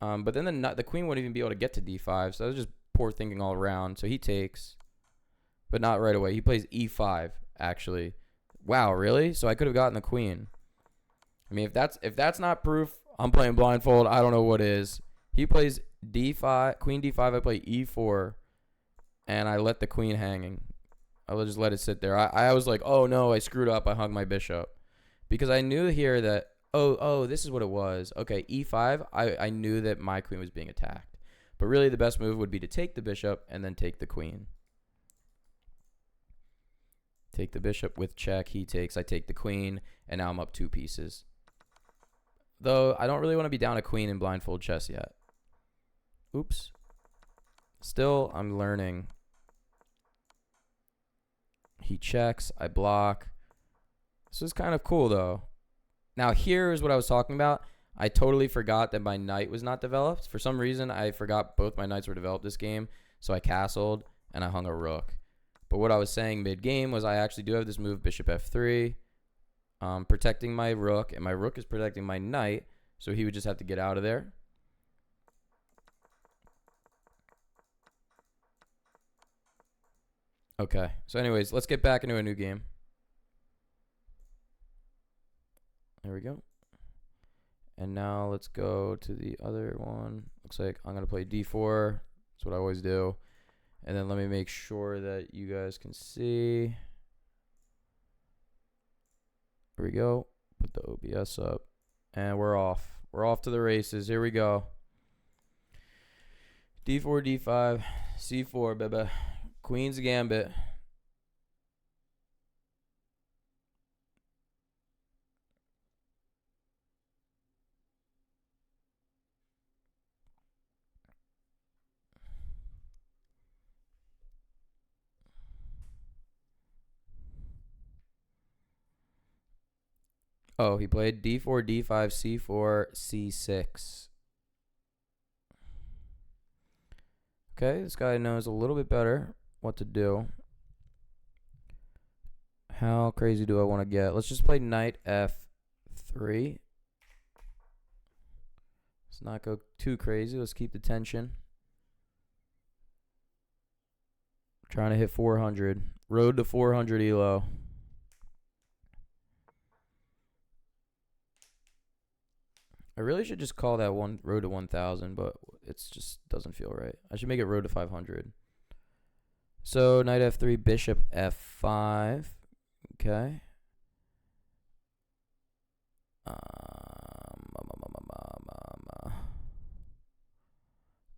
But then the queen wouldn't even be able to get to D5. So that was just poor thinking all around. So he takes, but not right away. He plays E5 actually. Wow, really? So I could have gotten the queen. I mean, if that's not proof I'm playing blindfold, I don't know what is. He plays D5, queen D5. I play E4, and I let the queen hanging. I just let it sit there. I was like, oh no, I screwed up. I hung my bishop because I knew here that oh this is what it was. Okay, E5. I knew that my queen was being attacked, but really the best move would be to take the bishop and then take the queen. Take the bishop with check. He takes. I take the queen, and now I'm up 2 pieces. Though I don't really want to be down a queen in blindfold chess yet. Oops. Still, I'm learning. He checks. I block. This is kind of cool, though. Now, here's what I was talking about. I totally forgot that my knight was not developed. For some reason, I forgot both my knights were developed this game. So I castled, and I hung a rook. But what I was saying mid-game was I actually do have this move, bishop f3, protecting my rook, and my rook is protecting my knight, so he would just have to get out of there. Okay, so anyways, let's get back into a new game. There we go. And now let's go to the other one. Looks like I'm going to play d4. That's what I always do. And then let me make sure that you guys can see. There we go. Put the OBS up. And we're off. We're off to the races. Here we go. D4, D5, C4, baby. Queen's Gambit. Oh, he played D4, D5, C4, C6. Okay, this guy knows a little bit better what to do. How crazy do I want to get? Let's just play knight f3. Let's not go too crazy. Let's keep the tension. Trying to hit 400. Road to 400 elo. I really should just call that one road to 1000, but it just doesn't feel right. I should make it road to 500. So knight f3, bishop f5. Okay.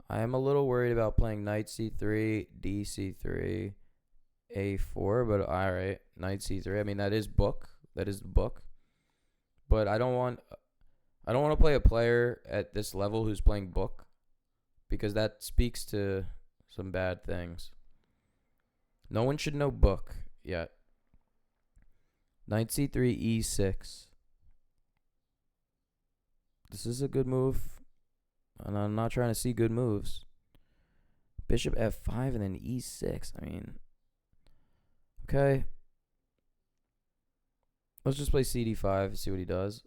I am a little worried about playing knight c3, d c3, a4, but all right, knight c3. I mean, that is book. That is the book. But I don't want to play a player at this level who's playing book, because that speaks to some bad things. No one should know book yet. Knight c3, e6. This is a good move, and I'm not trying to see good moves. Bishop f5 and then e6. I mean, okay. Let's just play cd5 and see what he does.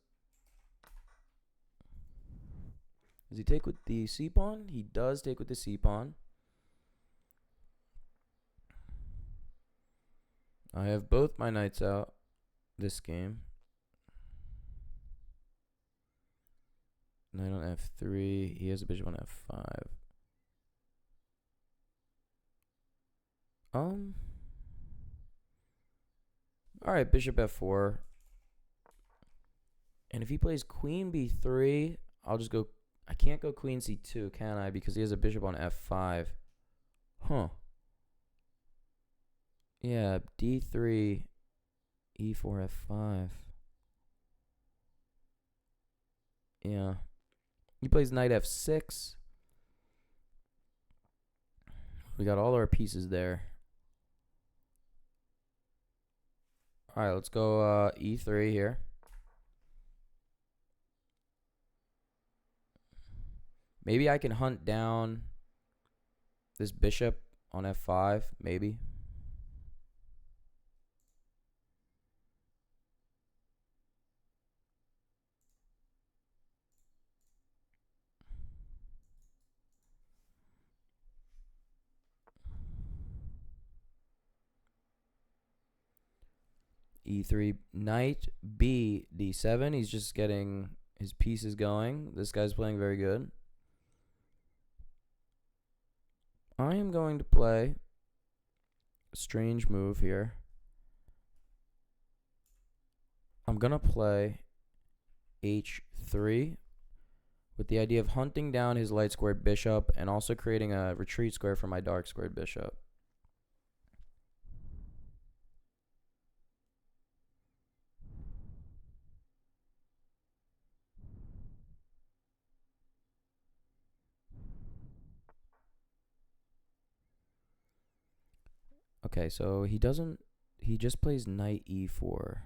Does he take with the c-pawn? He does take with the c-pawn. I have both my knights out this game. Knight on f3. He has a bishop on f5. Alright, bishop f4. And if he plays queen b3, I'll just go. I can't go queen c2, can I? Because he has a bishop on f5. Huh. Yeah, d3, e4, f5. Yeah. He plays knight f6. We got all our pieces there. Alright, let's go e3 here. Maybe I can hunt down this bishop on f5, maybe. e3, knight b d7. He's just getting his pieces going. This guy's playing very good. I am going to play a strange move here. I'm going to play h3 with the idea of hunting down his light squared bishop and also creating a retreat square for my dark squared bishop. Okay, so he just plays knight e4.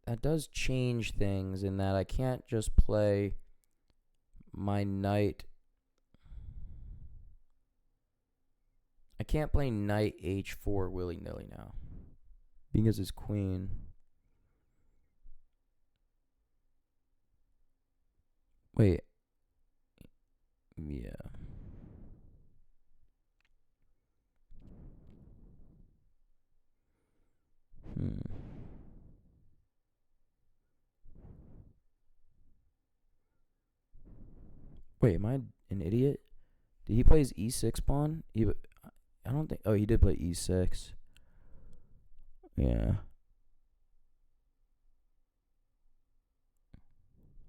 That does change things in that I can't just play my knight. I can't play knight h4 willy-nilly now, because his queen. Wait. Yeah. Wait, am I an idiot? Did he play his e6 pawn? I don't think. Oh, he did play e6. Yeah.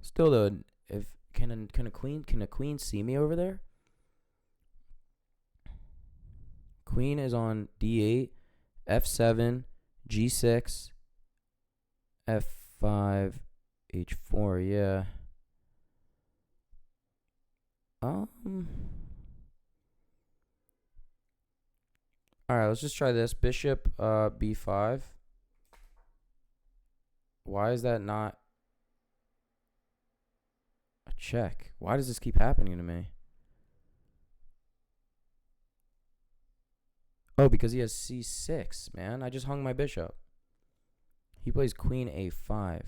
Still though, if can a queen see me over there? Queen is on d8, f7, g6, f5, h4. Yeah. Alright, let's just try this. Bishop b5. Why is that not check. Why does this keep happening to me? Oh, because he has c6, man. I just hung my bishop. He plays queen a5.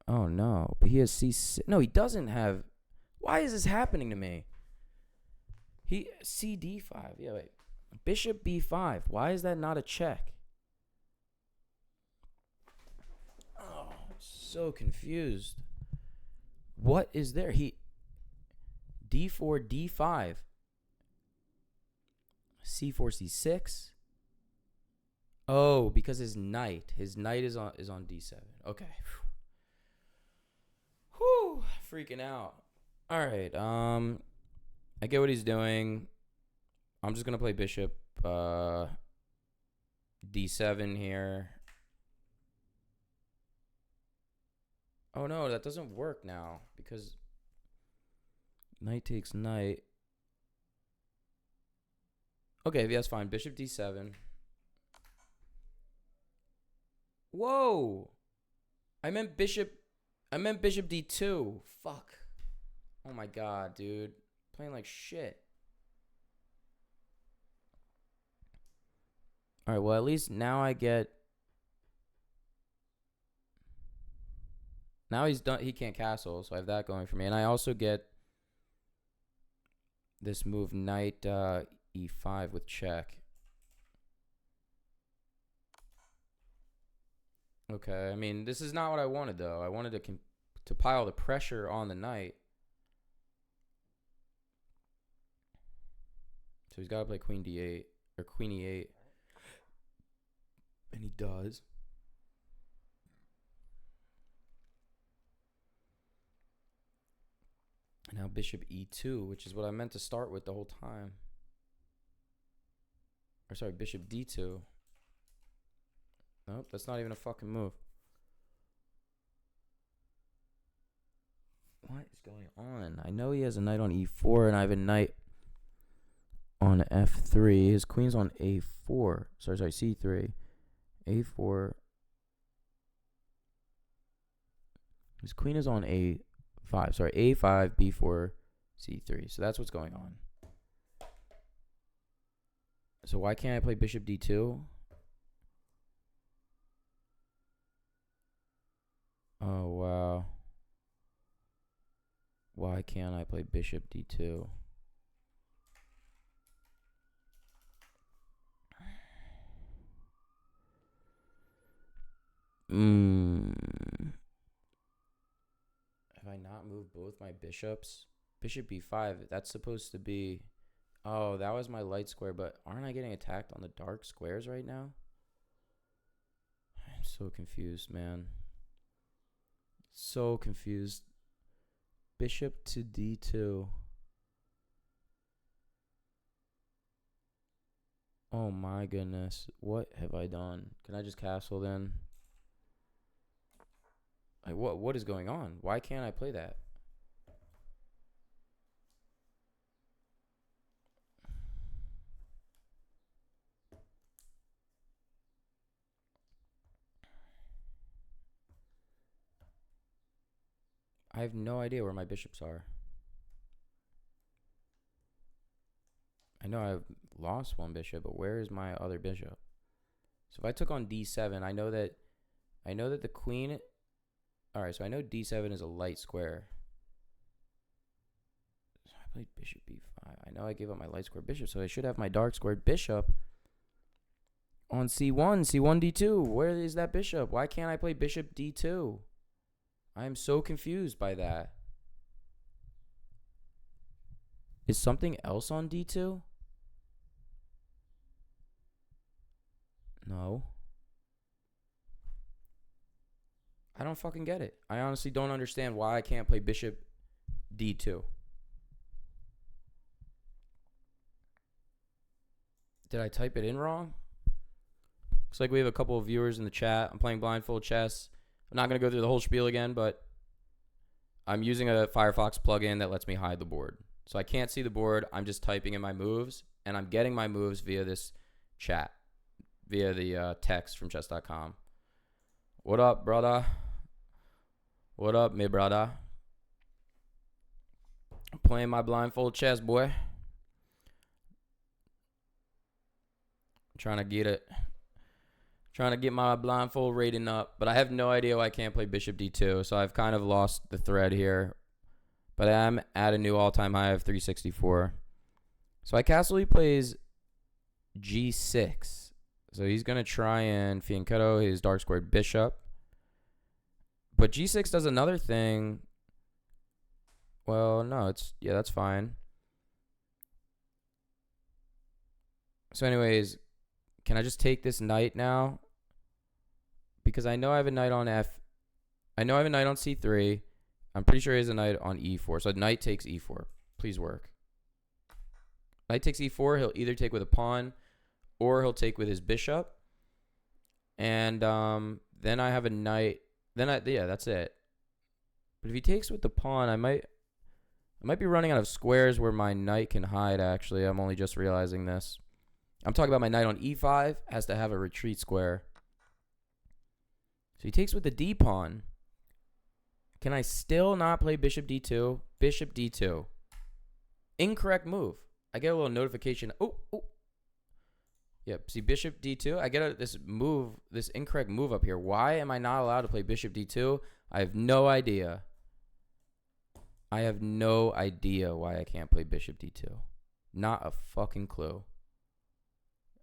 Oh, no. But he has c6. No, he doesn't have... Why is this happening to me? He... cd5. Yeah, wait. Bishop b5. Why is that not a check? Oh, I'm so confused. What is there? He... d4, d5. c4, c6. Oh, because his knight is on d7. Okay. Whew, freaking out. All right. I get what he's doing. I'm just gonna play bishop d7 here. Oh no, that doesn't work now because knight takes knight. Okay, that's fine. Bishop d7. Whoa! I meant bishop d2. Fuck. Oh my god, dude. Playing like shit. Alright, well, at least now I get... Now he's done. He can't castle, so I have that going for me. And I also get this move, knight e5 with check. Okay, I mean, this is not what I wanted, though. I wanted to pile the pressure on the knight. So he's got to play queen d8, or queen e8. And he does. And now bishop e2, which is what I meant to start with the whole time. Or sorry, bishop d2. Nope, that's not even a fucking move. What is going on? I know he has a knight on e4, and I have a knight on f3. His queen's on a4. Sorry, c3. a4. His queen is on a5. Sorry, a5, b4, c3. So that's what's going on. So why can't I play bishop d2? Oh, wow. Why can't I play bishop d2? Have I not moved both my bishops? Bishop b5, that's supposed to be... Oh, that was my light square, but aren't I getting attacked on the dark squares right now? I'm so confused, man. So confused. Bishop to d2. Oh my goodness. What have I done? Can I just castle then? Like what is going on? Why can't I play that? I have no idea where my bishops are. I know I've lost one bishop, but where is my other bishop? So if I took on d7, I know that the queen... Alright, so I know d7 is a light square. So I played bishop b5. I know I gave up my light square bishop, so I should have my dark squared bishop on c1, c1 d2. Where is that bishop? Why can't I play bishop d2? I am so confused by that. Is something else on d2? No. I don't fucking get it. I honestly don't understand why I can't play bishop d2. Did I type it in wrong? Looks like we have a couple of viewers in the chat. I'm playing blindfold chess. I'm not going to go through the whole spiel again, but I'm using a Firefox plugin that lets me hide the board. So I can't see the board. I'm just typing in my moves, and I'm getting my moves via this chat, via the text from chess.com. What up, brother? What up, me brother? Playing my blindfold chess, boy. Trying to get it. Trying to get my blindfold rating up. But I have no idea why I can't play bishop d2. So I've kind of lost the thread here. But I am at a new all-time high of 364. So I castle, he plays g6. So he's going to try and fianchetto his dark squared bishop. But g6 does another thing. Well, no, yeah, that's fine. So anyways, can I just take this knight now? Because I know I have a knight on I know I have a knight on c3. I'm pretty sure he has a knight on e4. So knight takes e4. Please work. Knight takes e4. He'll either take with a pawn or he'll take with his bishop. And then I have a knight. Yeah, that's it. But if he takes with the pawn, I might be running out of squares where my knight can hide, actually. I'm only just realizing this. I'm talking about my knight on e5 has to have a retreat square. So he takes with the d pawn. Can I still not play bishop d2? Bishop d2. Incorrect move. I get a little notification. Oh. Yep, see bishop d2. I get this incorrect move up here. Why am I not allowed to play bishop d2? I have no idea. I have no idea why I can't play bishop d2. Not a fucking clue.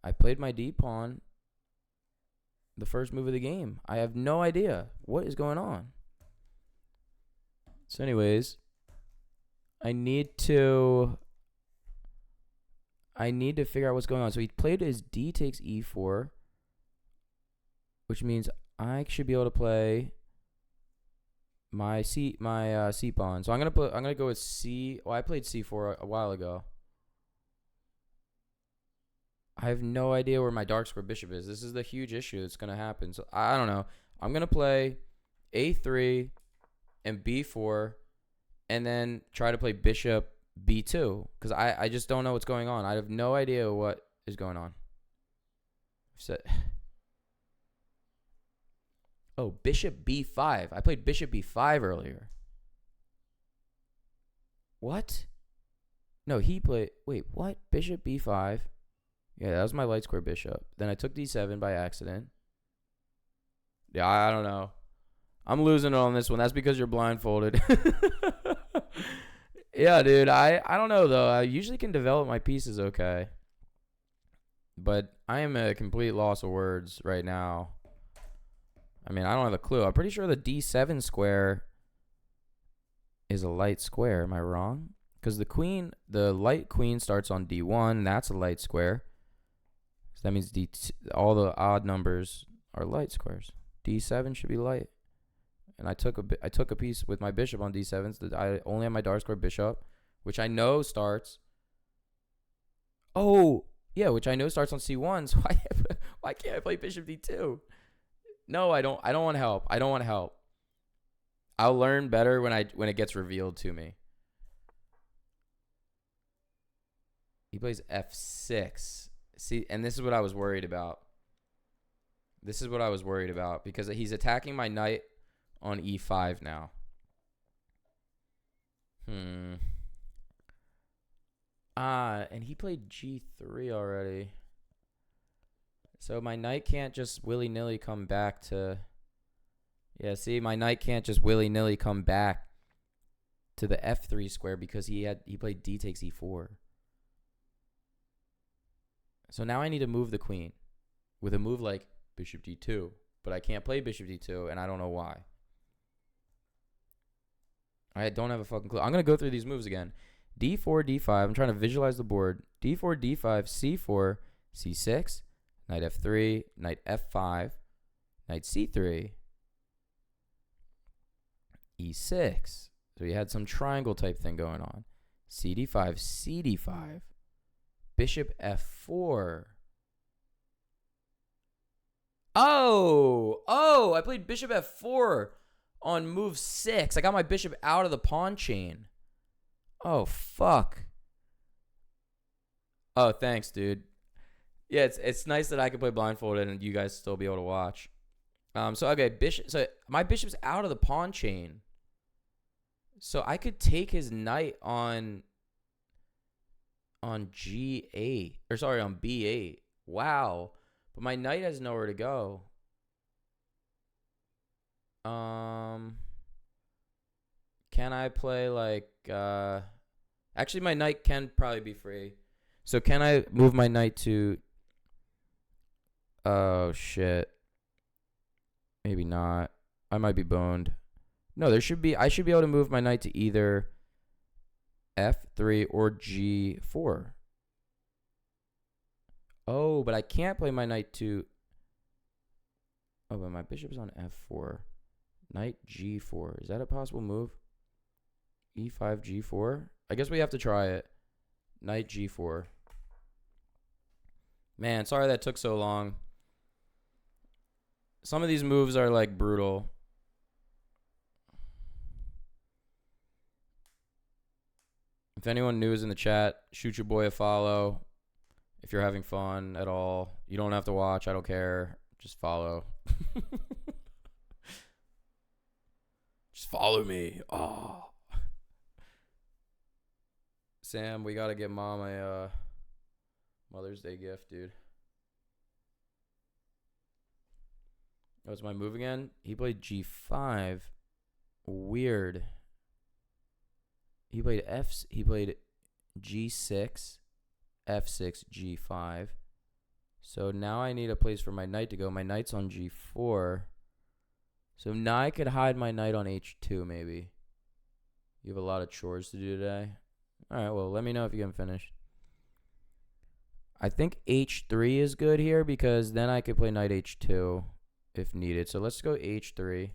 I played my d pawn the first move of the game. I have no idea what is going on. So anyways, I need to figure out what's going on. So he played his d takes e4, which means I should be able to play my c pawn. So I'm gonna go with c. Well, I played c4 a while ago. I have no idea where my dark square bishop is. This is the huge issue that's gonna happen. So I don't know. I'm gonna play a3 and b4, and then try to play bishop b2 because I just don't know what's going on. I have no idea what is going on. Oh, bishop b5. I played bishop b5 earlier. What? No, he played. Wait, what? Bishop b5. Yeah, that was my light square bishop. Then I took d7 by accident. Yeah, I don't know. I'm losing it on this one. That's because you're blindfolded. Yeah, dude. I don't know, though. I usually can develop my pieces okay. But I am a complete loss of words right now. I mean, I don't have a clue. I'm pretty sure the d7 square is a light square. Am I wrong? Because the light queen starts on d1. That's a light square. So that means all the odd numbers are light squares. d7 should be light. And I took a piece with my bishop on d7. So I only have my dark square bishop, which I know starts. Oh, yeah, which I know starts on c1. So why can't I play bishop d2? No, I don't want to help. I don't want to help. I'll learn better when it gets revealed to me. He plays f6. See, and this is what I was worried about. This is what I was worried about because he's attacking my knight on e5 now. And he played g3 already. So my knight can't just willy-nilly come back to... Yeah, see, my knight can't just willy-nilly come back to the f3 square because he played d takes e4. So now I need to move the queen with a move like bishop d2. But I can't play bishop d2, and I don't know why. I don't have a fucking clue. I'm going to go through these moves again. d4, d5. I'm trying to visualize the board. d4, d5, c4, c6, knight f3, knight f5, knight c3, e6. So we had some triangle type thing going on. cd5, cd5, bishop f4. Oh, I played bishop f4 on move 6. I got my bishop out of the pawn chain. Oh, fuck. Oh, thanks, dude. Yeah, it's nice that I can play blindfolded and you guys still be able to watch. So my bishop's out of the pawn chain. So I could take his knight on G8, or sorry, on B8. Wow. But my knight has nowhere to go. Can I play like actually my knight can probably be free. So can I move my knight to oh shit. Maybe not. I might be boned. No, I should be able to move my knight to either F3 or G4. Oh, but I can't play my knight to oh, but my bishop's on F4. Knight G4. Is that a possible move? E5 G4? I guess we have to try it. Knight G4. Man, sorry that took so long. Some of these moves are like brutal. If anyone new is in the chat, shoot your boy a follow. If you're having fun at all, you don't have to watch. I don't care. Just follow. Just follow me. Oh. Sam, we got to get mom a Mother's Day gift, dude. Oh, it's my move again? He played G5. Weird. He played G6, F6, G5. So now I need a place for my knight to go. My knight's on G4. So now I could hide my knight on H2 maybe. You have a lot of chores to do today. All right, well, let me know if you haven't finished. I think H3 is good here because then I could play knight H2 if needed. So let's go H3.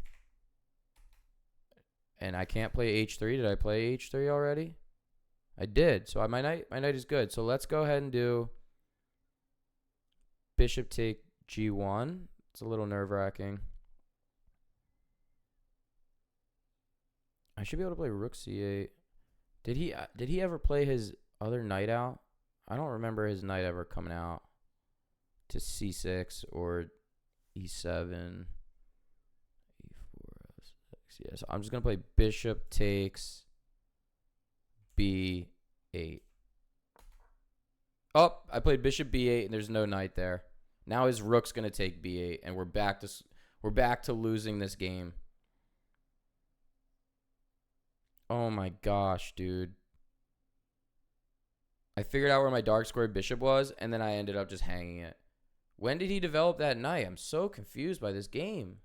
And I can't play H3. Did I play H3 already? I did. So my knight is good. So let's go ahead and do bishop take G1. It's a little nerve-wracking. I should be able to play rook C8. Did he ever play his other knight out? I don't remember his knight ever coming out to C6 or E7. Yeah, so I'm just going to play bishop takes B8. Oh, I played bishop B8 and there's no knight there. Now his rook's going to take B8 and we're back to losing this game. Oh my gosh, dude. I figured out where my dark squared bishop was and then I ended up just hanging it. When did he develop that knight? I'm so confused by this game.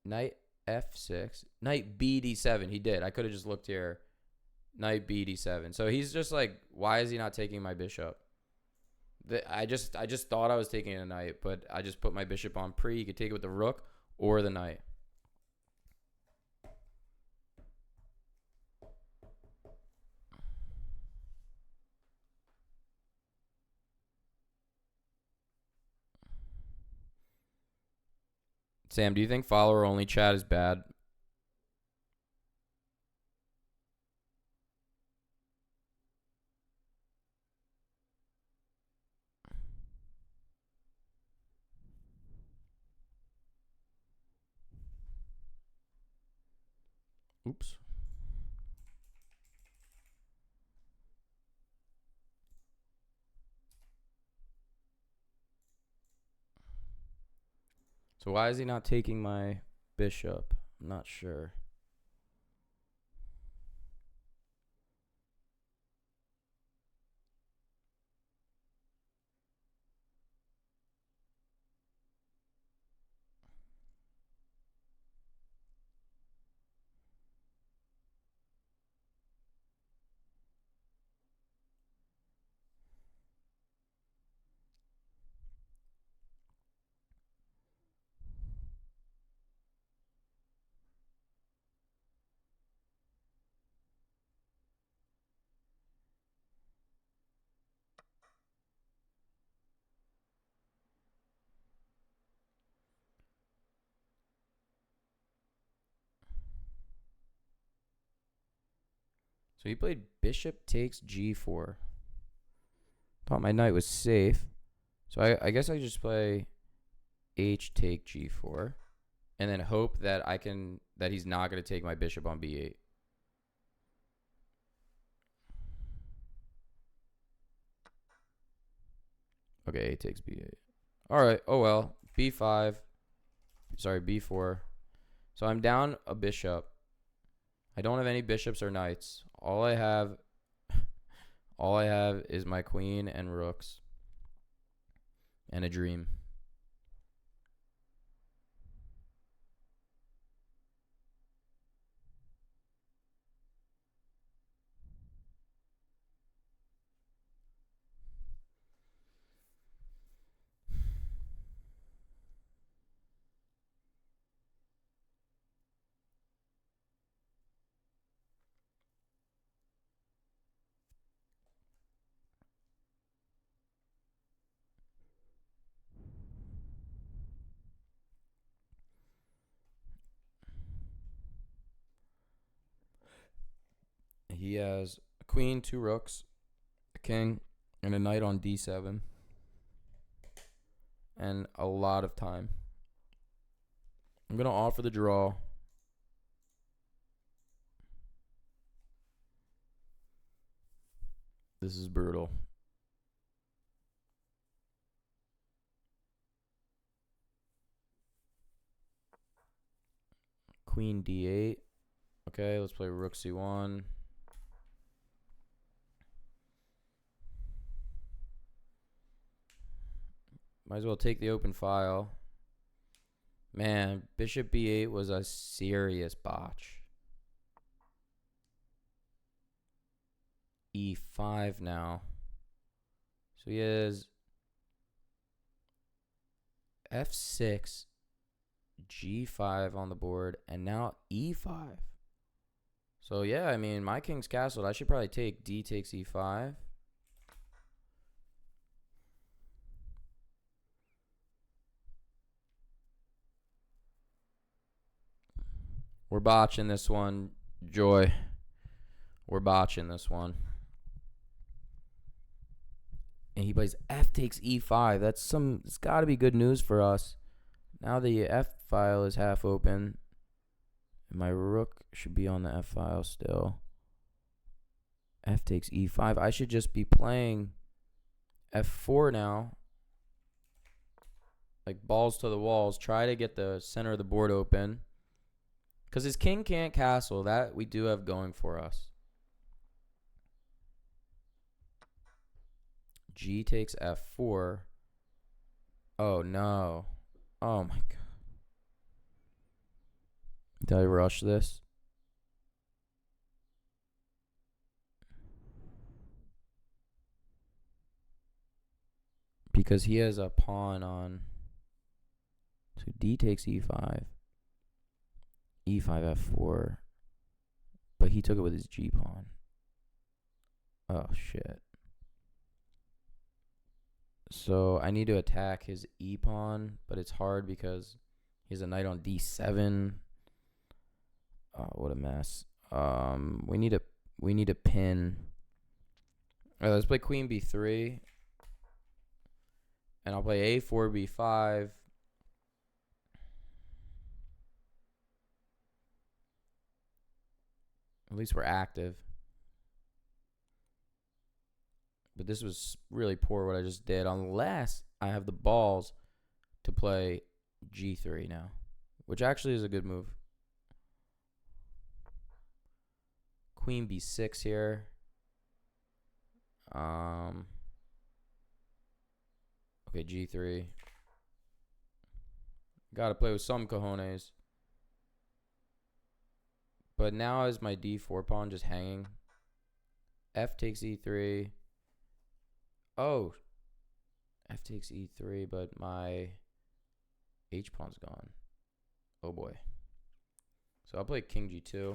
Knight F6. Knight BD7. He did. I could have just looked here. Knight BD7. So he's just like, why is he not taking my bishop? I just thought I was taking a knight, but I just put my bishop on pre. You could take it with the rook or the knight. Sam, do you think follower only chat is bad? Oops. So why is he not taking my bishop? I'm not sure. So he played bishop takes G4. Thought my knight was safe. So I guess I just play H take G4. and then hope that that he's not going to take my bishop on b8. Okay, a takes b8. All right. Oh well. b5. Sorry, b4. So I'm down a bishop. I don't have any bishops or knights. All I have is my queen and rooks and a dream. He has a queen, 2 rooks, a king, and a knight on d7. And a lot of time. I'm going to offer the draw. This is brutal. Queen d8. Okay, let's play rook c1. Might as well take the open file. Man, bishop b8 was a serious botch. e5 now. So he has f6, g5 on the board, and now e5. So yeah, I mean, my king's castled. I should probably take d takes e5. We're botching this one, Joy. We're botching this one. And he plays f takes e5. It's got to be good news for us. Now the f file is half open. And my rook should be on the f file still. F takes e5. I should just be playing f4 now. Like balls to the walls. Try to get the center of the board open. Because his king can't castle. That we do have going for us. G takes f4. Oh, no. Oh, my God. Did I rush this? Because he has a pawn on. So D takes e5. E5, f4. But he took it with his G pawn. Oh, shit. So I need to attack his E pawn, but it's hard because he has a knight on d7. Oh, what a mess. We need a pin. All right, let's play queen b3. And I'll play a4, b5. At least we're active. But this was really poor what I just did, unless I have the balls to play g3 now, which actually is a good move. Queen b6 here. Okay, g3. Got to play with some cojones. But now is my d4 pawn just hanging. F takes e3. Oh. F takes e3, but my h pawn's gone. Oh boy. So I'll play king g2.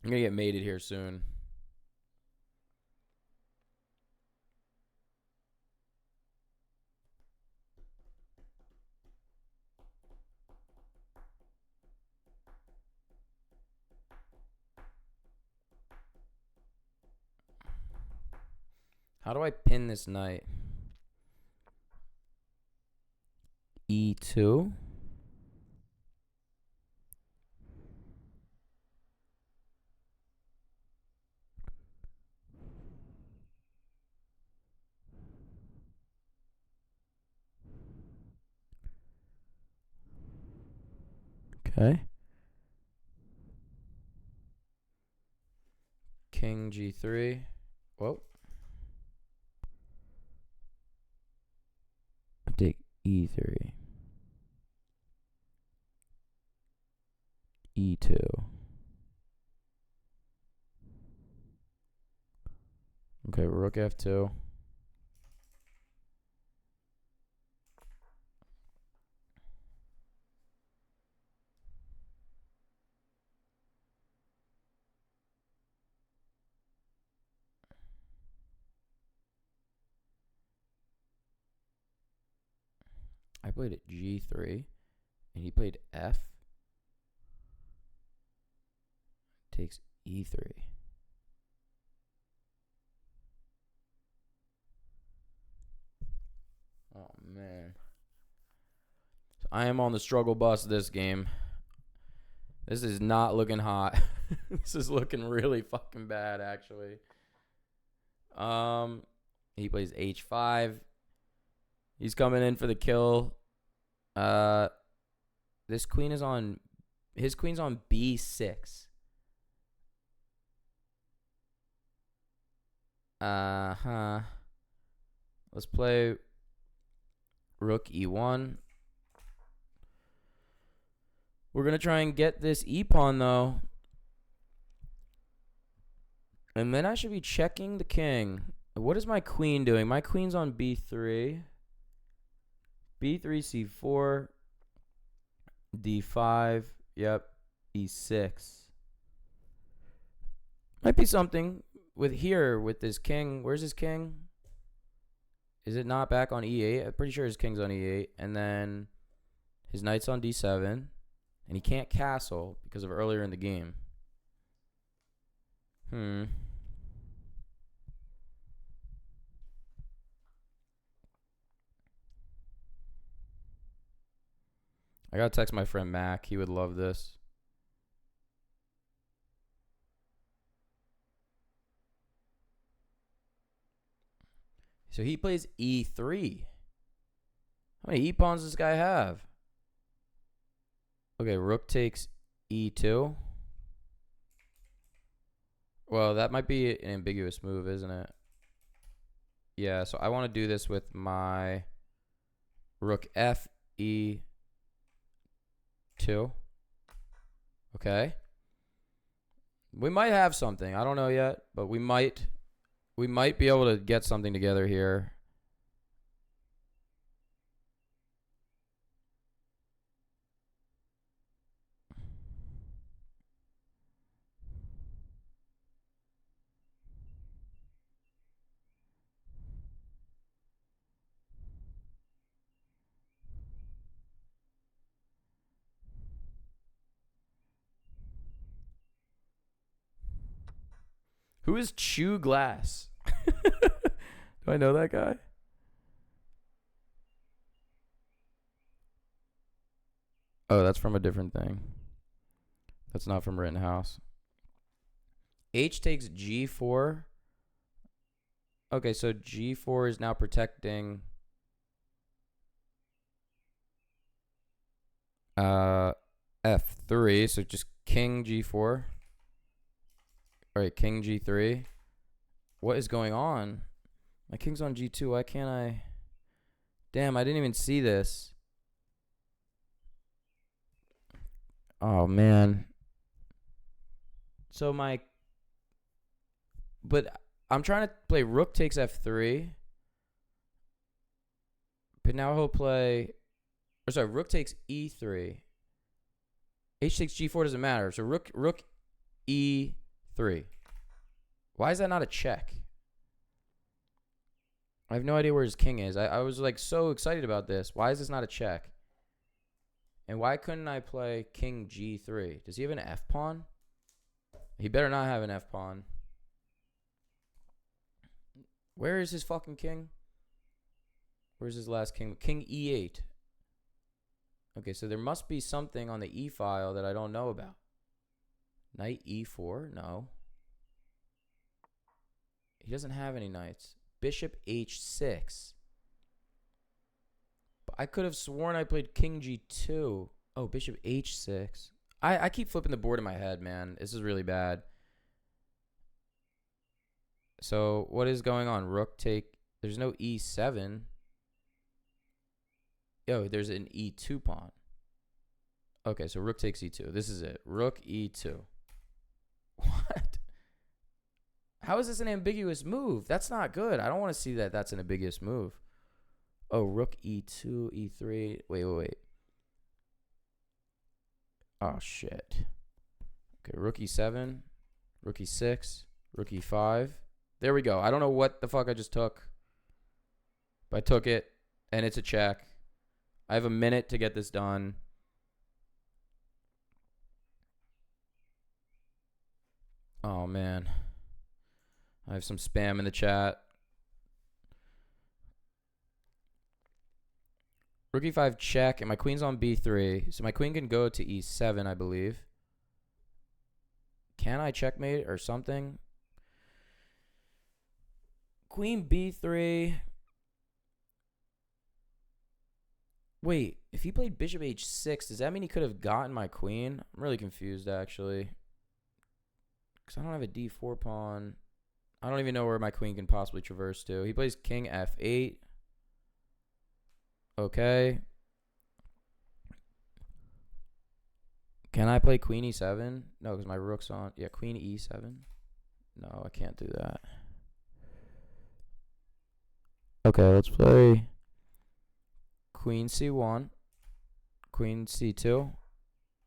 I'm going to get mated here soon. How do I pin this knight? E2. e2. Okay. King g3. Whoa. Take e3. e2. Okay, rook f2. I played at g3, and he played f. Takes e3. Oh, man. So I am on the struggle bus this game. This is not looking hot. This is looking really fucking bad, actually. He plays h5. He's coming in for the kill. This queen is on... His queen's on b6. Let's play rook e1. We're going to try and get this e-pawn, though. And then I should be checking the king. What is my queen doing? My queen's on b3. b3, c4. d5. Yep. e6. Might be something with here with this king. Where's his king? Is it not back on e8? I'm pretty sure his king's on e8. And then his knight's on d7. And he can't castle because of earlier in the game. I gotta text my friend Mac. He would love this. So he plays e3. How many e-pawns does this guy have? Okay, rook takes e2. Well, that might be an ambiguous move, isn't it? Yeah, so I want to do this with my rook f e2. Okay. We might have something. I don't know yet, but we might be able to get something together here. Who is Chew Glass? Do I know that guy? Oh, that's from a different thing. That's not from Rittenhouse. H takes g4. Okay, so g4 is now protecting f3. So just king g4. All right, king g3. What is going on? My king's on g2. Why can't I? Damn, I didn't even see this. Oh, man. So but I'm trying to play rook takes f3. But now he'll play, or sorry, rook takes e3. H takes g4 doesn't matter. So rook e3. Why is that not a check? I have no idea where his king is. I was like so excited about this. Why is this not a check? And why couldn't I play king g3? Does he have an f pawn? He better not have an f pawn. Where is his fucking king? Where's his last king? King e8. Okay, so there must be something on the E file that I don't know about. Knight E4? No. He doesn't have any knights. Bishop H6. But I could have sworn I played King G2. Oh, Bishop H6. I keep flipping the board in my head, man. This is really bad. So what is going on? Rook take. There's no E7. Oh, there's an E2 pawn. Okay, so rook takes E2. This is it. Rook E2. What? How is this an ambiguous move? That's not good. I don't want to see that that's an ambiguous move. Oh, rook E2, E3. Wait. Oh, shit. Okay, rook E7, rook E6, rook E5. There we go. I don't know what the fuck I just took. But I took it, and it's a check. I have a minute to get this done. Oh, man. I have some spam in the chat. Rook E5 check, and my queen's on B3. So my queen can go to E7, I believe. Can I checkmate or something? Queen B3. Wait, if he played Bishop H6, does that mean he could have gotten my queen? I'm really confused, actually. Because I don't have a D4 pawn. I don't even know where my queen can possibly traverse to. He plays King F8. Okay. Can I play Queen E7? No, because my rook's on. Yeah, Queen E7. No, I can't do that. Okay, let's play Queen C1. Queen C2.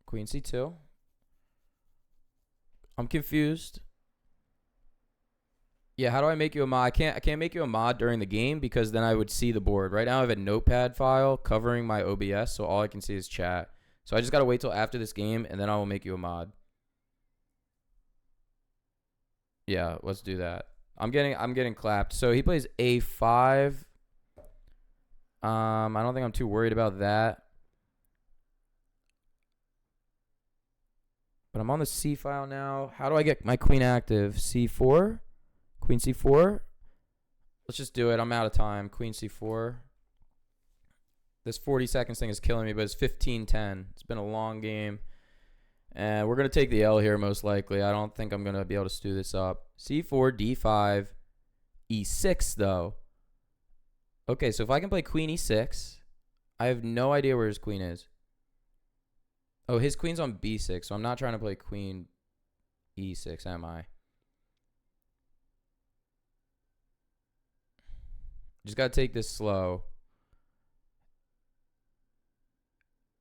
Queen C2. I'm confused. Yeah, how do I make you a mod? I can't make you a mod during the game because then I would see the board. Right now I have a notepad file covering my OBS, so all I can see is chat. So I just got to wait till after this game, and then I will make you a mod. Yeah, let's do that. I'm getting clapped. So he plays A5. I don't think I'm too worried about that. But I'm on the C file now. How do I get my queen active? C4? Queen C4? Let's just do it. I'm out of time. Queen C4. This 40 seconds thing is killing me, but it's 15-10. It's been a long game. And we're going to take the L here most likely. I don't think I'm going to be able to stew this up. C4, D5, E6 though. Okay, so if I can play Queen E6, I have no idea where his queen is. Oh, his queen's on B6, so I'm not trying to play Queen E6, am I? Just got to take this slow.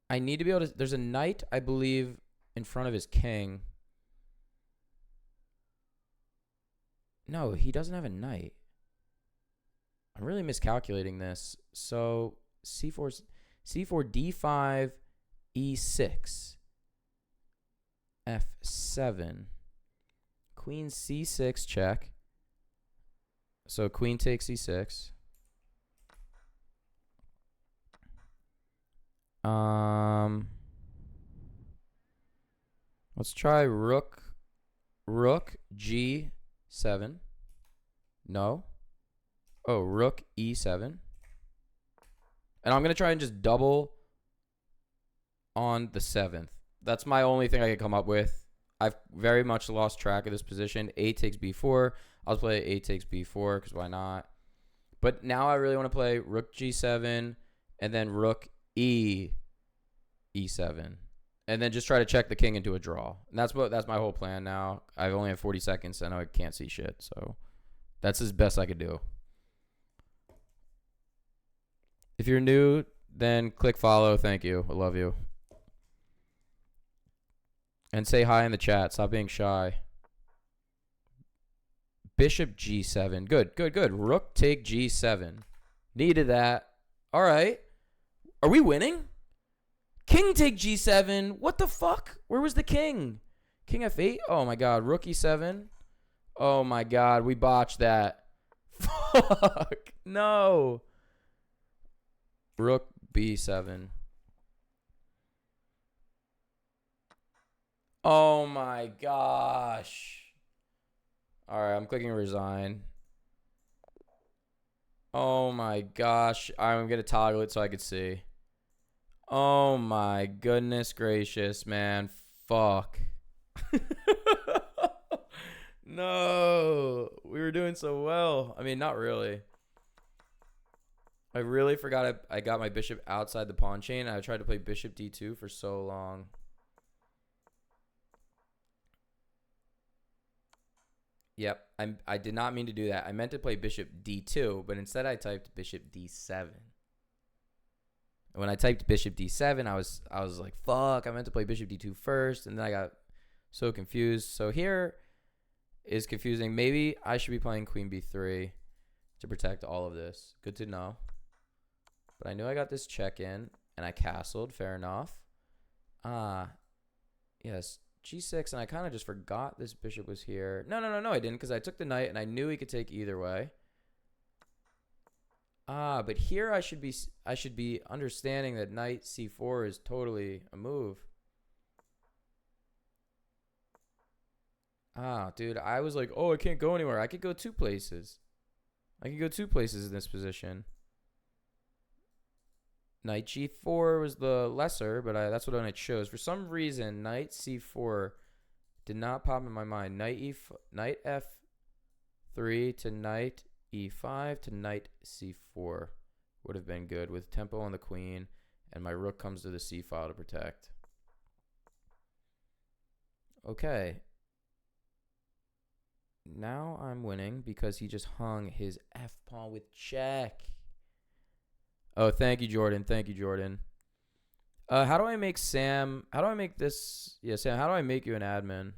I need to be able to... There's a knight, I believe, in front of his king. No, he doesn't have a knight. I'm really miscalculating this. So, C4, D5, E6, F7. Queen C6 check. So, queen takes E6. Let's try rook G7. No. Oh, rook E7. And I'm going to try and just double on the 7th. That's my only thing I can come up with. I've very much lost track of this position. A takes B4. I'll play A takes B4 because why not? But now I really want to play rook G7 and then rook E7. And then just try to check the king into a draw. And that's my whole plan now. I only have 40 seconds. I know I can't see shit. So that's as best I could do. If you're new, then click follow. Thank you. I love you. And say hi in the chat. Stop being shy. Bishop G7. Good. Rook take G7. Needed that. All right. Are we winning? King take G7. What the fuck? Where was the king? King F8? Oh, my God. Rook E7. Oh, my God. We botched that. Fuck. No. Rook B7. Oh my gosh. All right, I'm clicking resign. Oh my gosh. I'm going to toggle it so I could see. Oh my goodness gracious, man. Fuck. No. We were doing so well. I mean, not really. I really forgot I got my bishop outside the pawn chain. I tried to play bishop d2 for so long. Yep, I did not mean to do that. I meant to play bishop d2, but instead I typed bishop d7. And when I typed bishop d7, I was like, fuck, I meant to play bishop d2 first, and then I got so confused. So here is confusing. Maybe I should be playing queen b3 to protect all of this. Good to know. But I knew I got this check in, and I castled. Fair enough. Yes, g6, and I kind of just forgot this bishop was here. No, I didn't, because I took the knight, and I knew he could take either way. But here I should be understanding that knight c4 is totally a move. Dude, I was like, oh, I can't go anywhere. I could go two places. I could go two places in this position. Knight g4 was the lesser, but that's what I chose. For some reason, knight c4 did not pop in my mind. Knight f3 to knight e5 to knight c4 would have been good with tempo on the queen, and my rook comes to the c file to protect. Okay. Now I'm winning because he just hung his f pawn with check. Oh, thank you, Jordan. Thank you, Jordan. How do I make Sam? How do I make this? Yeah, Sam, how do I make you an admin?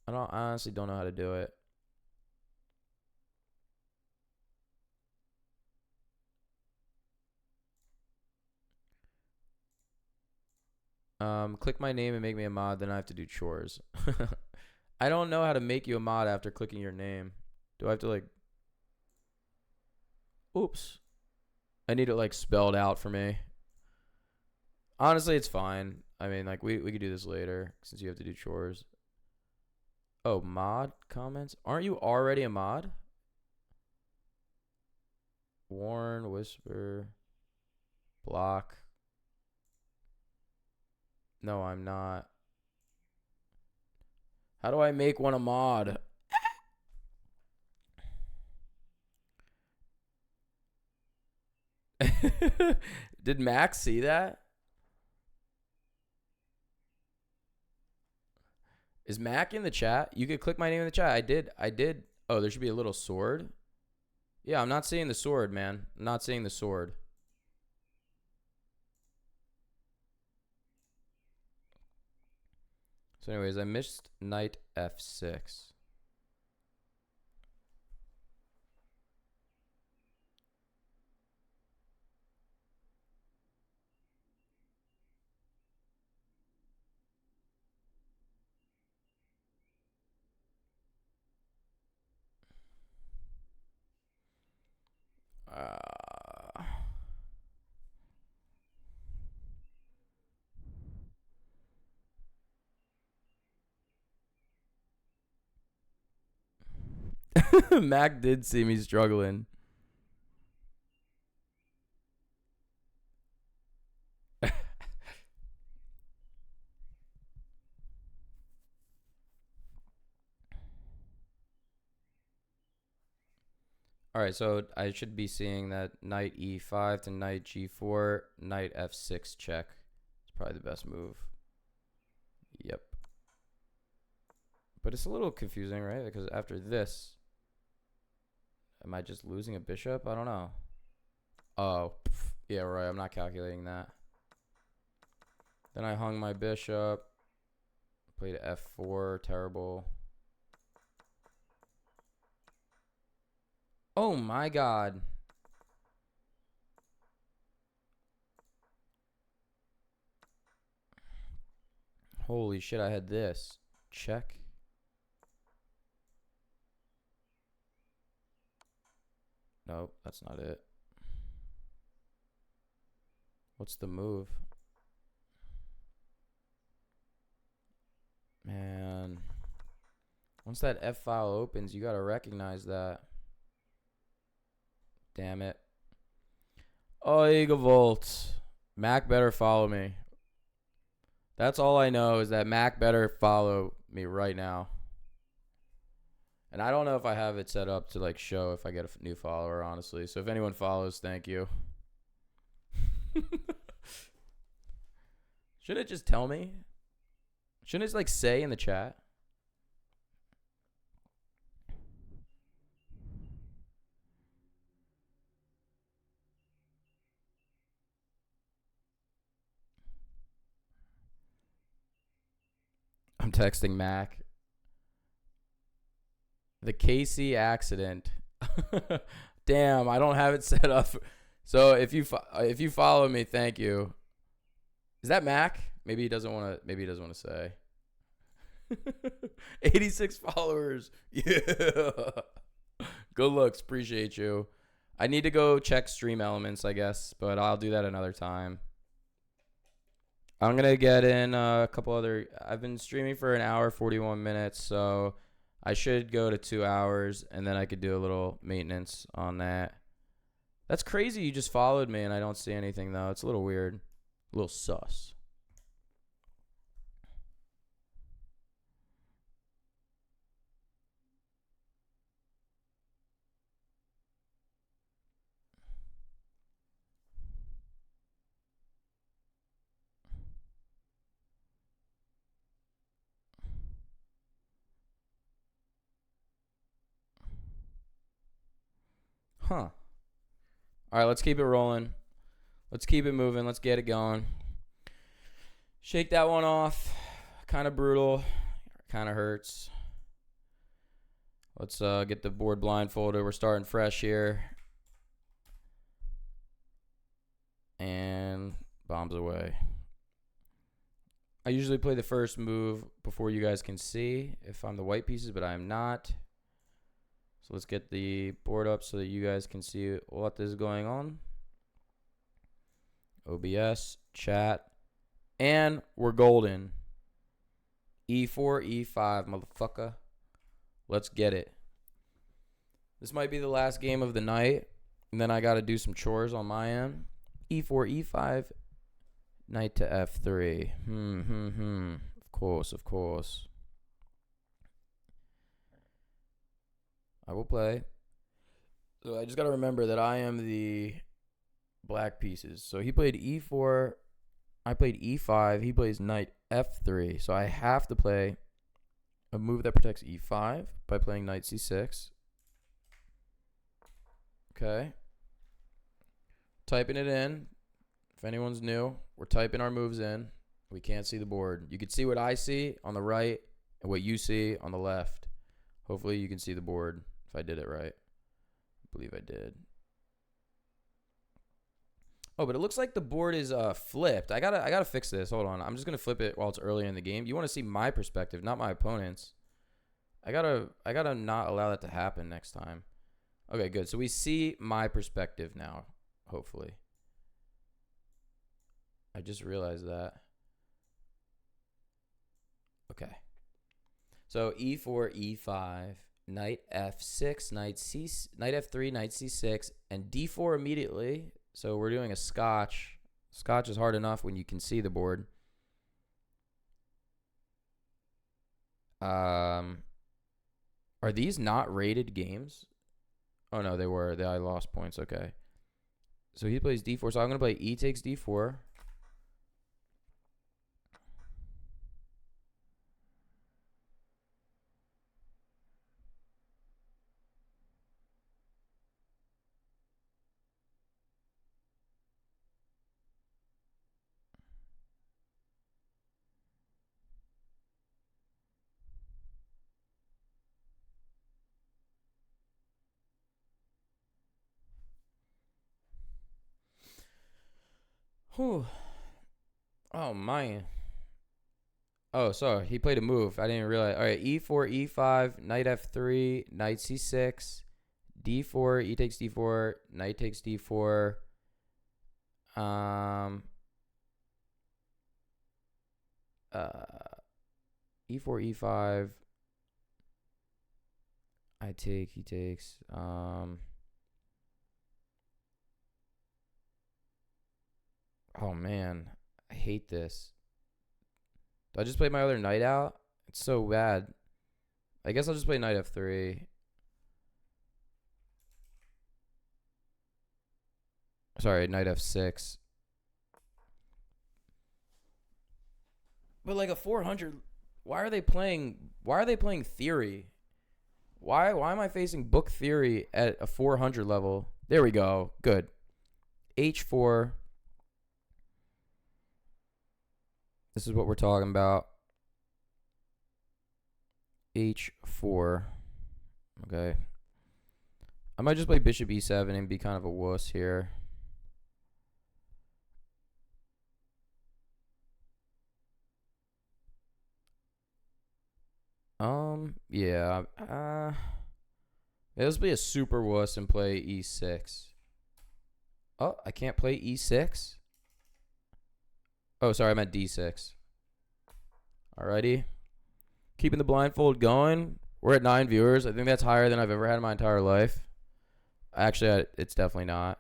I honestly don't know how to do it. Click my name and make me a mod, then I have to do chores. I don't know how to make you a mod after clicking your name. Do I have to like... Oops. I need it like spelled out for me. Honestly, it's fine. I mean, like we could do this later since you have to do chores. Oh, mod comments? Aren't you already a mod? Warn, whisper, block. No, I'm not. How do I make one a mod? Did Max see that? Is Mac in the chat? You could click my name in the chat. I did. Oh, there should be a little sword. Yeah, I'm not seeing the sword, man. I'm not seeing the sword. So anyways, I missed knight f6. Mac did see me struggling. All right, so I should be seeing that knight e5 to knight g4, knight f6 check. It's probably the best move. Yep. But it's a little confusing, right? Because after this, am I just losing a bishop? I don't know. Oh, yeah, right. I'm not calculating that. Then I hung my bishop. Played f4. Terrible. Oh, my God. Holy shit, I had this. Check. Nope, that's not it. What's the move? Once that F file opens, you gotta recognize that. Damn it. Volt. Mac better follow me. That's all I know is that Mac better follow me right now. And I don't know if I have it set up to like show if I get a new follower, honestly. So if anyone follows, thank you. Shouldn't it just tell me? Shouldn't it like say in the chat? I'm texting Mac. The KC accident. Damn, I don't have it set up. So if you follow me, thank you. Is that Mac? Maybe he doesn't want to. Maybe he doesn't want to say. 86 followers. Yeah. Good looks. Appreciate you. I need to go check stream elements, I guess, but I'll do that another time. I'm going to get in a couple other. I've been streaming for an hour, 41 minutes, so I should go to 2 hours, and then I could do a little maintenance on that. That's crazy. You just followed me, and I don't see anything, though. It's a little weird. A little sus. Huh. All right, let's keep it rolling. Let's keep it moving. Let's get it going. Shake that one off. Kind of brutal. Kind of hurts. Let's get the board blindfolded. We're starting fresh here. And bombs away. I usually play the first move before you guys can see if I'm the white pieces, but I am not. So let's get the board up so that you guys can see what is going on. OBS, chat, and we're golden. E4, E5, motherfucker. Let's get it. This might be the last game of the night, and then I got to do some chores on my end. E4, E5, knight to F3. Of course, of course. I will play. So I just got to remember that I am the black pieces. So he played E4. I played E5. He plays knight F3. So I have to play a move that protects E5 by playing knight C6. Okay. Typing it in. If anyone's new, we're typing our moves in. We can't see the board. You can see what I see on the right and what you see on the left. Hopefully you can see the board if I did it right. I believe I did. Oh, but it looks like the board is flipped. I gotta fix this. Hold on. I'm just gonna flip it while it's early in the game. You want to see my perspective, not my opponent's. I gotta not allow that to happen next time. Okay, good. So we see my perspective now, hopefully. I just realized that. Okay. So E4, E5, knight F6, knight F3, knight C6, and D4 immediately. So we're doing a scotch. Scotch is hard enough when you can see the board. Are these not rated games? Oh, no, they were. I lost points. Okay. So he plays D4. So I'm going to play E takes D4. Whew. Oh, man. Oh, sorry. He played a move. I didn't realize. All right. E4, E5, knight F3, knight C6, D4, E takes D4, knight takes D4. E4, E5. I take, he takes. Oh man, I hate this. Do I just play my other knight out? It's so bad. I guess I'll just play knight f3. Sorry, knight f6. But like a 400, why are they playing theory? Why am I facing book theory at a 400 level? There we go. Good. h4. This is what we're talking about. h4. Okay. I might just play bishop e7 and be kind of a wuss here. Yeah. Let's be a super wuss and play e6. Oh, I can't play e6? Oh, sorry, I meant d6. Alrighty. Keeping the blindfold going. We're at 9 viewers. I think that's higher than I've ever had in my entire life. Actually, it's definitely not.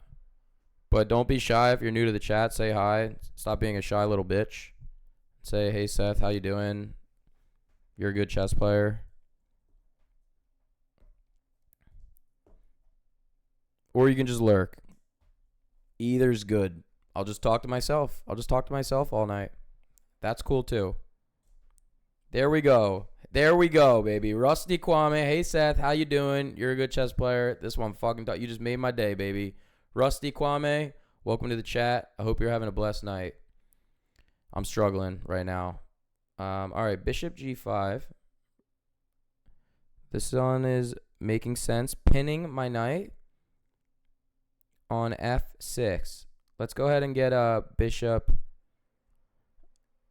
But don't be shy if you're new to the chat. Say hi. Stop being a shy little bitch. Say, hey, Seth, how you doing? You're a good chess player. Or you can just lurk. Either's good. I'll just talk to myself. I'll just talk to myself all night. That's cool too. There we go. There we go, baby. Rusty Kwame. Hey, Seth. How you doing? You're a good chess player. This one fucking you just made my day, baby. Rusty Kwame, welcome to the chat. I hope you're having a blessed night. I'm struggling right now. All right, bishop g5. This one is making sense. Pinning my knight on f6. Let's go ahead and get a bishop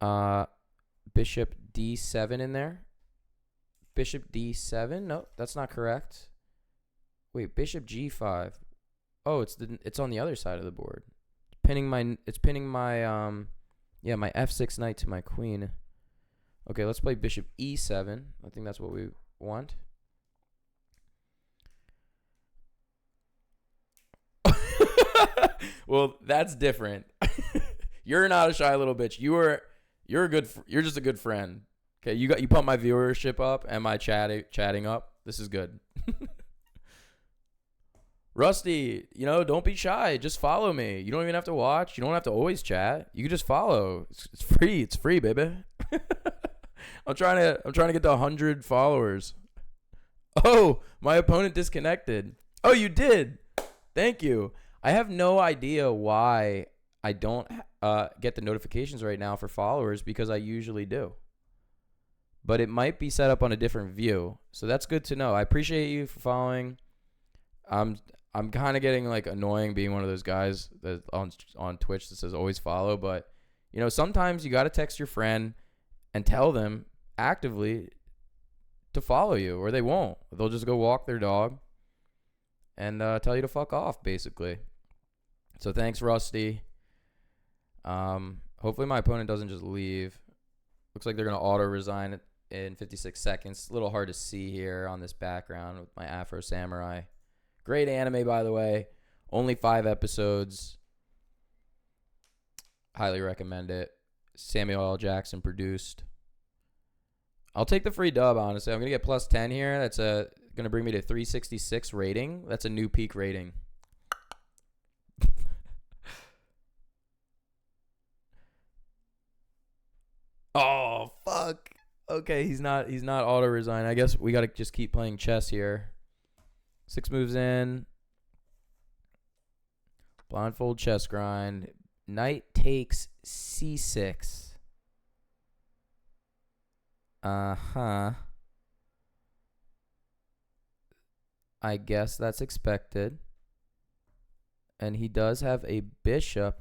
d7 in there. Bishop d7. No, that's not correct. Wait, bishop g5. Oh, it's on the other side of the board. It's pinning my my f6 knight to my queen. Okay, let's play bishop e7. I think that's what we want. Well, that's different. You're not a shy little bitch. You're just a good friend. Okay, you pumped my viewership up and my chatting up. This is good. Rusty, don't be shy. Just follow me. You don't even have to watch. You don't have to always chat. You can just follow. It's free. It's free, baby. I'm trying to get to 100 followers. Oh, my opponent disconnected. Oh, you did. Thank you. I have no idea why I don't get the notifications right now for followers, because I usually do. But it might be set up on a different view. So that's good to know. I appreciate you for following. I'm kind of getting like annoying being one of those guys that on Twitch that says always follow, but sometimes you got to text your friend and tell them actively to follow you, or they won't. They'll just go walk their dog and tell you to fuck off, basically. So thanks, Rusty. Hopefully my opponent doesn't just leave. Looks like they're going to auto-resign it in 56 seconds. A little hard to see here on this background with my Afro Samurai. Great anime, by the way. Only 5 episodes. Highly recommend it. Samuel L. Jackson produced. I'll take the free dub, honestly. I'm going to get plus 10 here. That's going to bring me to 366 rating. That's a new peak rating. Oh, fuck. Okay, he's not auto resign. I guess we got to just keep playing chess here. 6 moves in. Blindfold chess grind. Knight takes c6. Uh-huh. I guess that's expected. And he does have a bishop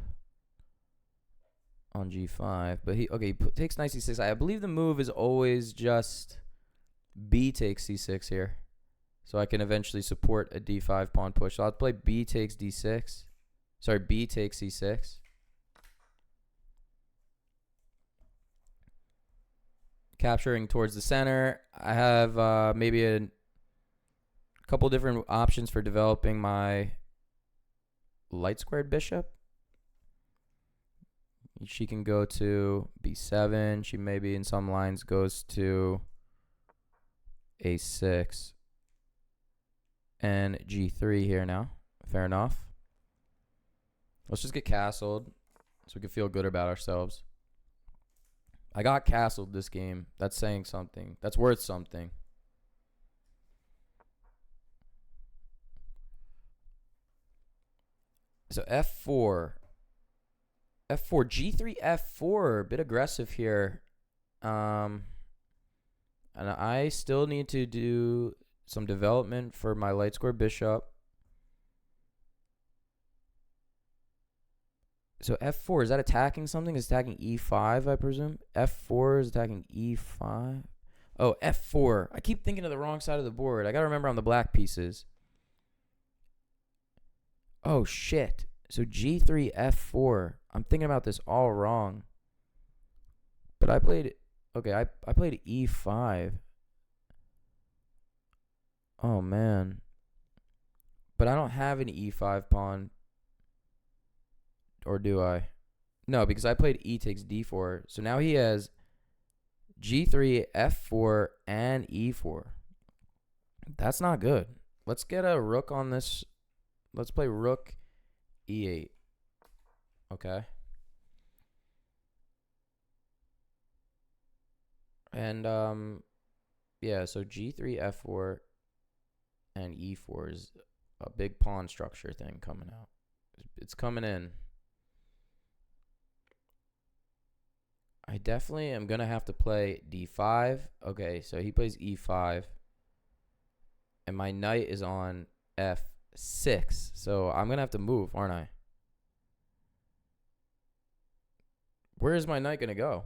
on g5, but he takes knight c6. I believe the move is always just b takes c6 here, so I can eventually support a d5 pawn push. So I'll play b takes d6. Sorry, b takes c6. Capturing towards the center. I have maybe couple different options for developing my light squared bishop. She can go to b7. She maybe in some lines goes to a6 and g3 here now. Fair enough. Let's just get castled so we can feel good about ourselves. I got castled this game. That's saying something. That's worth something. So f4. f4, g3, f4. A bit aggressive here. And I still need to do some development for my light square bishop. So f4, is that attacking something? Is attacking e5, I presume? f4 is attacking e5. Oh, f4. I keep thinking of the wrong side of the board. I got to remember on the black pieces. Oh, shit. So g3, f4. I'm thinking about this all wrong. But I played... Okay, I played e5. Oh, man. But I don't have an e5 pawn. Or do I? No, because I played e takes d4. So now he has g3, f4, and e4. That's not good. Let's get a rook on this. Let's play rook e8. Okay. And, yeah, so g3, f4, and e4 is a big pawn structure thing coming out. It's coming in. I definitely am going to have to play d5. Okay, so he plays e5. And my knight is on f6. So I'm going to have to move, aren't I? Where is my knight going to go?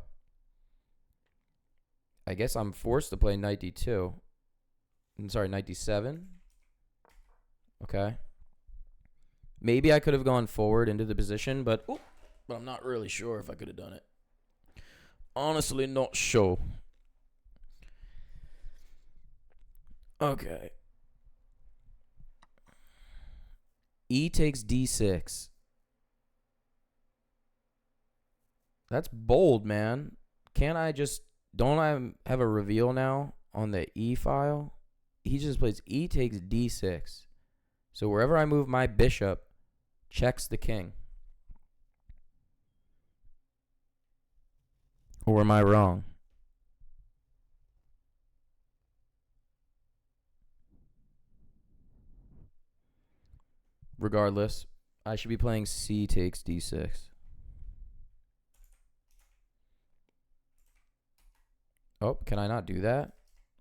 I guess I'm forced to play knight d2. I'm sorry, knight d7. Okay. Maybe I could have gone forward into the position, but I'm not really sure if I could have done it. Honestly, not sure. Okay. E takes d6. That's bold, man. Can't I just... Don't I have a reveal now on the E file? He just plays E takes d6. So wherever I move my bishop, checks the king. Or am I wrong? Regardless, I should be playing C takes d6. Oh, can I not do that?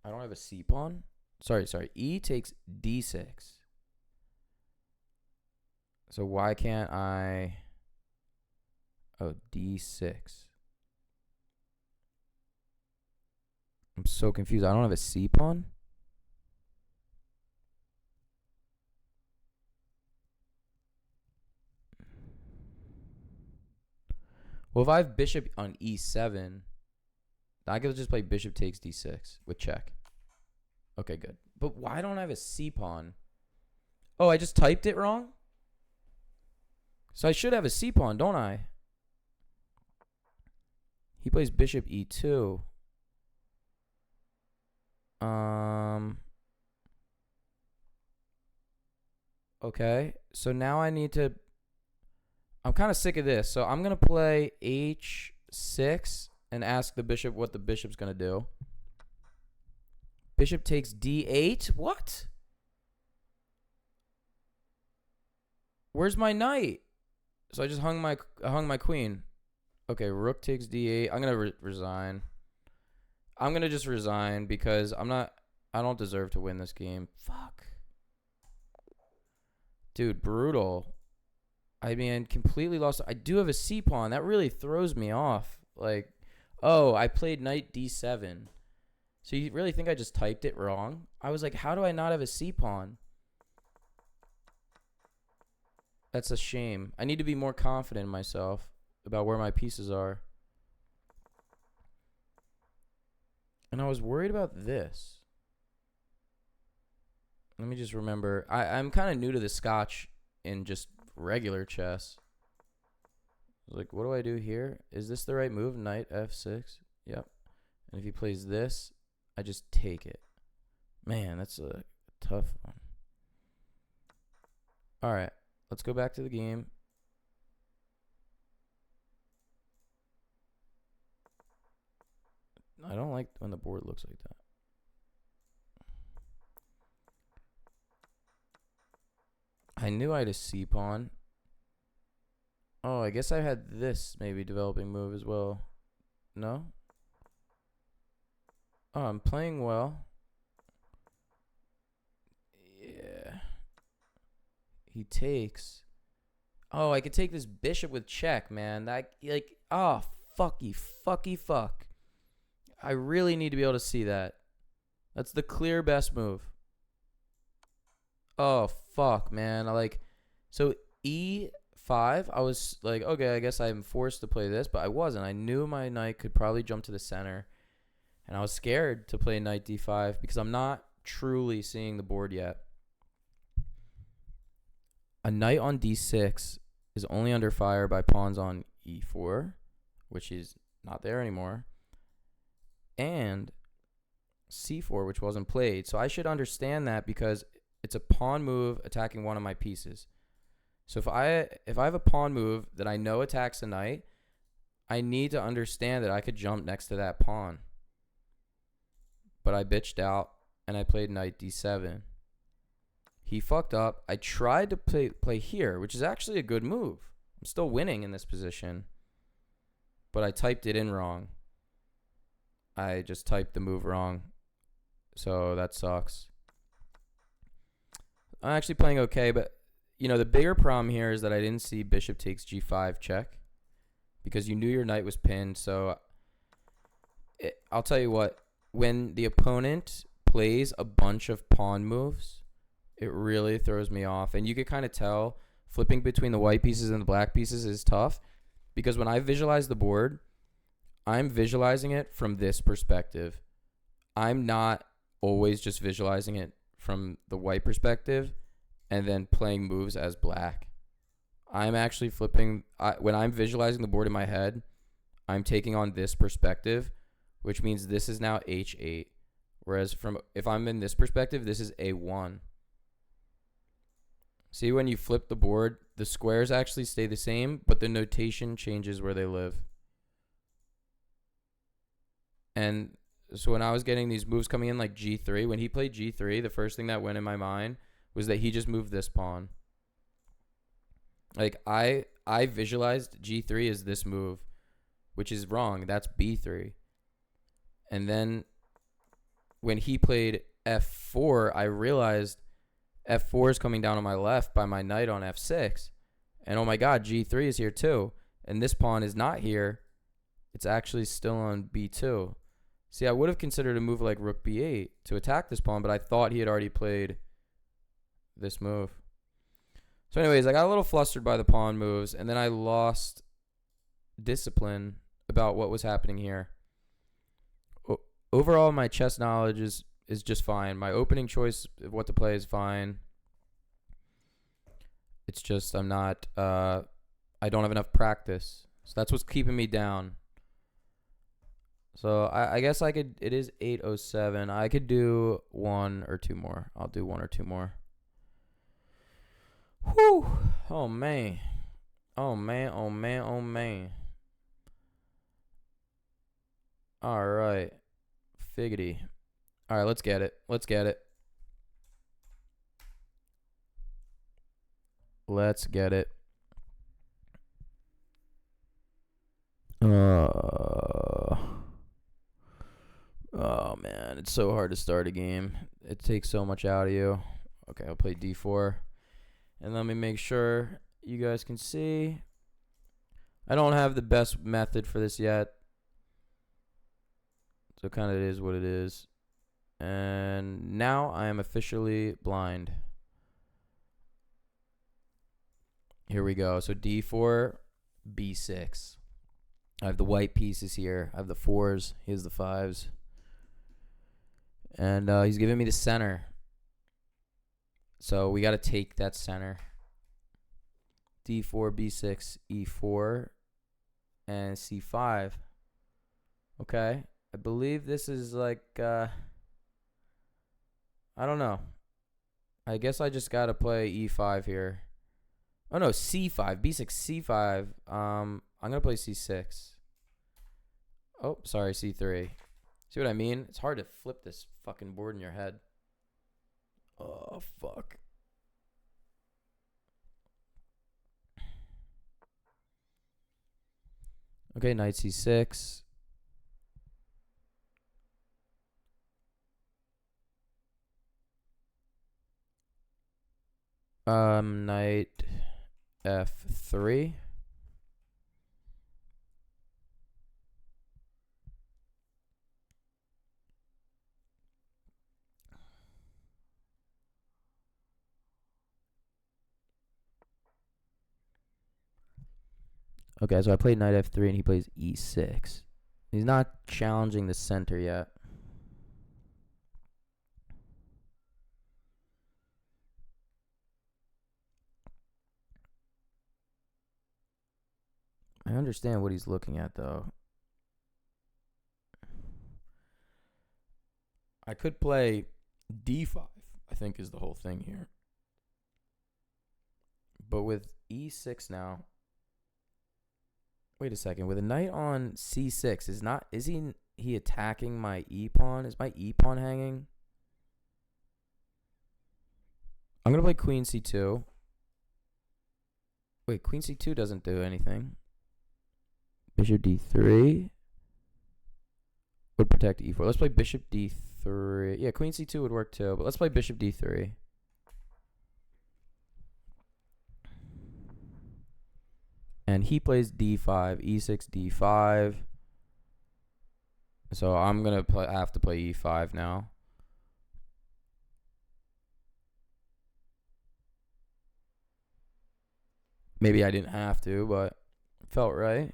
I don't have a C pawn? Sorry. E takes d6. So why can't I... Oh, d6. I'm so confused. I don't have a C pawn? Well, if I have bishop on e7, I could just play bishop takes d6 with check. Okay, good. But why don't I have a C pawn? Oh, I just typed it wrong? So I should have a C pawn, don't I? He plays bishop e2. Okay, so now I need to... I'm kind of sick of this. So I'm going to play h6 and ask the bishop what the bishop's going to do. Bishop takes d8? What? Where's my knight? So I just hung my queen. Okay, rook takes d8. I'm going to resign. I'm going to just resign because I don't deserve to win this game. Fuck. Dude, brutal. I mean, completely lost. I do have a C pawn. That really throws me off. Like, oh, I played knight d7. So you really think I just typed it wrong? I was like, how do I not have a C pawn? That's a shame. I need to be more confident in myself about where my pieces are. And I was worried about this. Let me just remember. I'm kind of new to the Scotch in just regular chess. Like, what do I do here? Is this the right move? Knight F6. Yep. And if he plays this, I just take it. Man, that's a tough one. All right. Let's go back to the game. I don't like when the board looks like that. I knew I had a C pawn. Oh, I guess I had this maybe developing move as well. No? Oh, I'm playing well. Yeah. He takes. Oh, I could take this bishop with check, man. That, like, oh, fucky fuck. I really need to be able to see that. That's the clear best move. Oh, fuck, man. So E5, I was like, okay, I guess I'm forced to play this, but I wasn't. I knew my knight could probably jump to the center, and I was scared to play knight D5 because I'm not truly seeing the board yet. A knight on D6 is only under fire by pawns on E4, which is not there anymore, and C4, which wasn't played. So I should understand that because it's a pawn move attacking one of my pieces. So if I have a pawn move that I know attacks a knight, I need to understand that I could jump next to that pawn. But I bitched out and I played knight D7. He fucked up. I tried to play here, which is actually a good move. I'm still winning in this position. But I typed it in wrong. I just typed the move wrong. So that sucks. I'm actually playing okay, but you know, the bigger problem here is that I didn't see bishop takes G5 check because you knew your knight was pinned. So I'll tell you what, when the opponent plays a bunch of pawn moves, it really throws me off. And you can kind of tell flipping between the white pieces and the black pieces is tough because when I visualize the board, I'm visualizing it from this perspective. I'm not always just visualizing it from the white perspective and then playing moves as black. I'm actually flipping. When I'm visualizing the board in my head, I'm taking on this perspective, which means this is now H8. Whereas if I'm in this perspective, this is A1. See, when you flip the board, the squares actually stay the same, but the notation changes where they live. And so when I was getting these moves coming in like G3, when he played G3, the first thing that went in my mind was that he just moved this pawn. Like I visualized G3 as this move, which is wrong. That's B3. And then when he played F4, I realized F4 is coming down on my left by my knight on F6. And oh my god, G3 is here too. And this pawn is not here. It's actually still on B2. See, I would have considered a move like rook B8 to attack this pawn, but I thought he had already played this move. So anyways, I got a little flustered by the pawn moves, and then I lost discipline about what was happening here. Overall, my chess knowledge is just fine. My opening choice of what to play is fine. It's just I don't have enough practice. So that's what's keeping me down. So I guess I could, it is 8:07. I could do one or two more. I'll do one or two more. Whew. Oh, man. Oh, man. Oh, man. Oh, man. All right. Figgity. All right, let's get it. Let's get it. Let's get it. Oh, man. It's so hard to start a game. It takes so much out of you. Okay, I'll play D4. And let me make sure you guys can see. I don't have the best method for this yet. So kind of it is what it is. And now I am officially blind. Here we go. So D4, B6. I have the white pieces here. I have the 4s. He has the 5s. And he's giving me the center. So we got to take that center. D4, B6, E4, and C5. Okay. I believe this is like, I don't know. I guess I just got to play E5 here. Oh, no, C5. B6, C5. I'm going to play C6. Oh, sorry, C3. See what I mean? It's hard to flip this fucking board in your head. Oh, fuck. Okay, knight C6. Knight F3. Okay, so I played knight F3 and he plays E6. He's not challenging the center yet. I understand what he's looking at, though. I could play D5, I think is the whole thing here. But with E6 now. Wait a second. With a knight on C6, is he attacking my E pawn? Is my E pawn hanging? I'm going to play queen C2. Wait, queen C2 doesn't do anything. Bishop D3 would protect E4. Let's play bishop D3. Yeah, queen C2 would work too, but let's play bishop D3. And he plays D5, E6, D5. So I'm going to have to play E5 now. Maybe I didn't have to, but it felt right.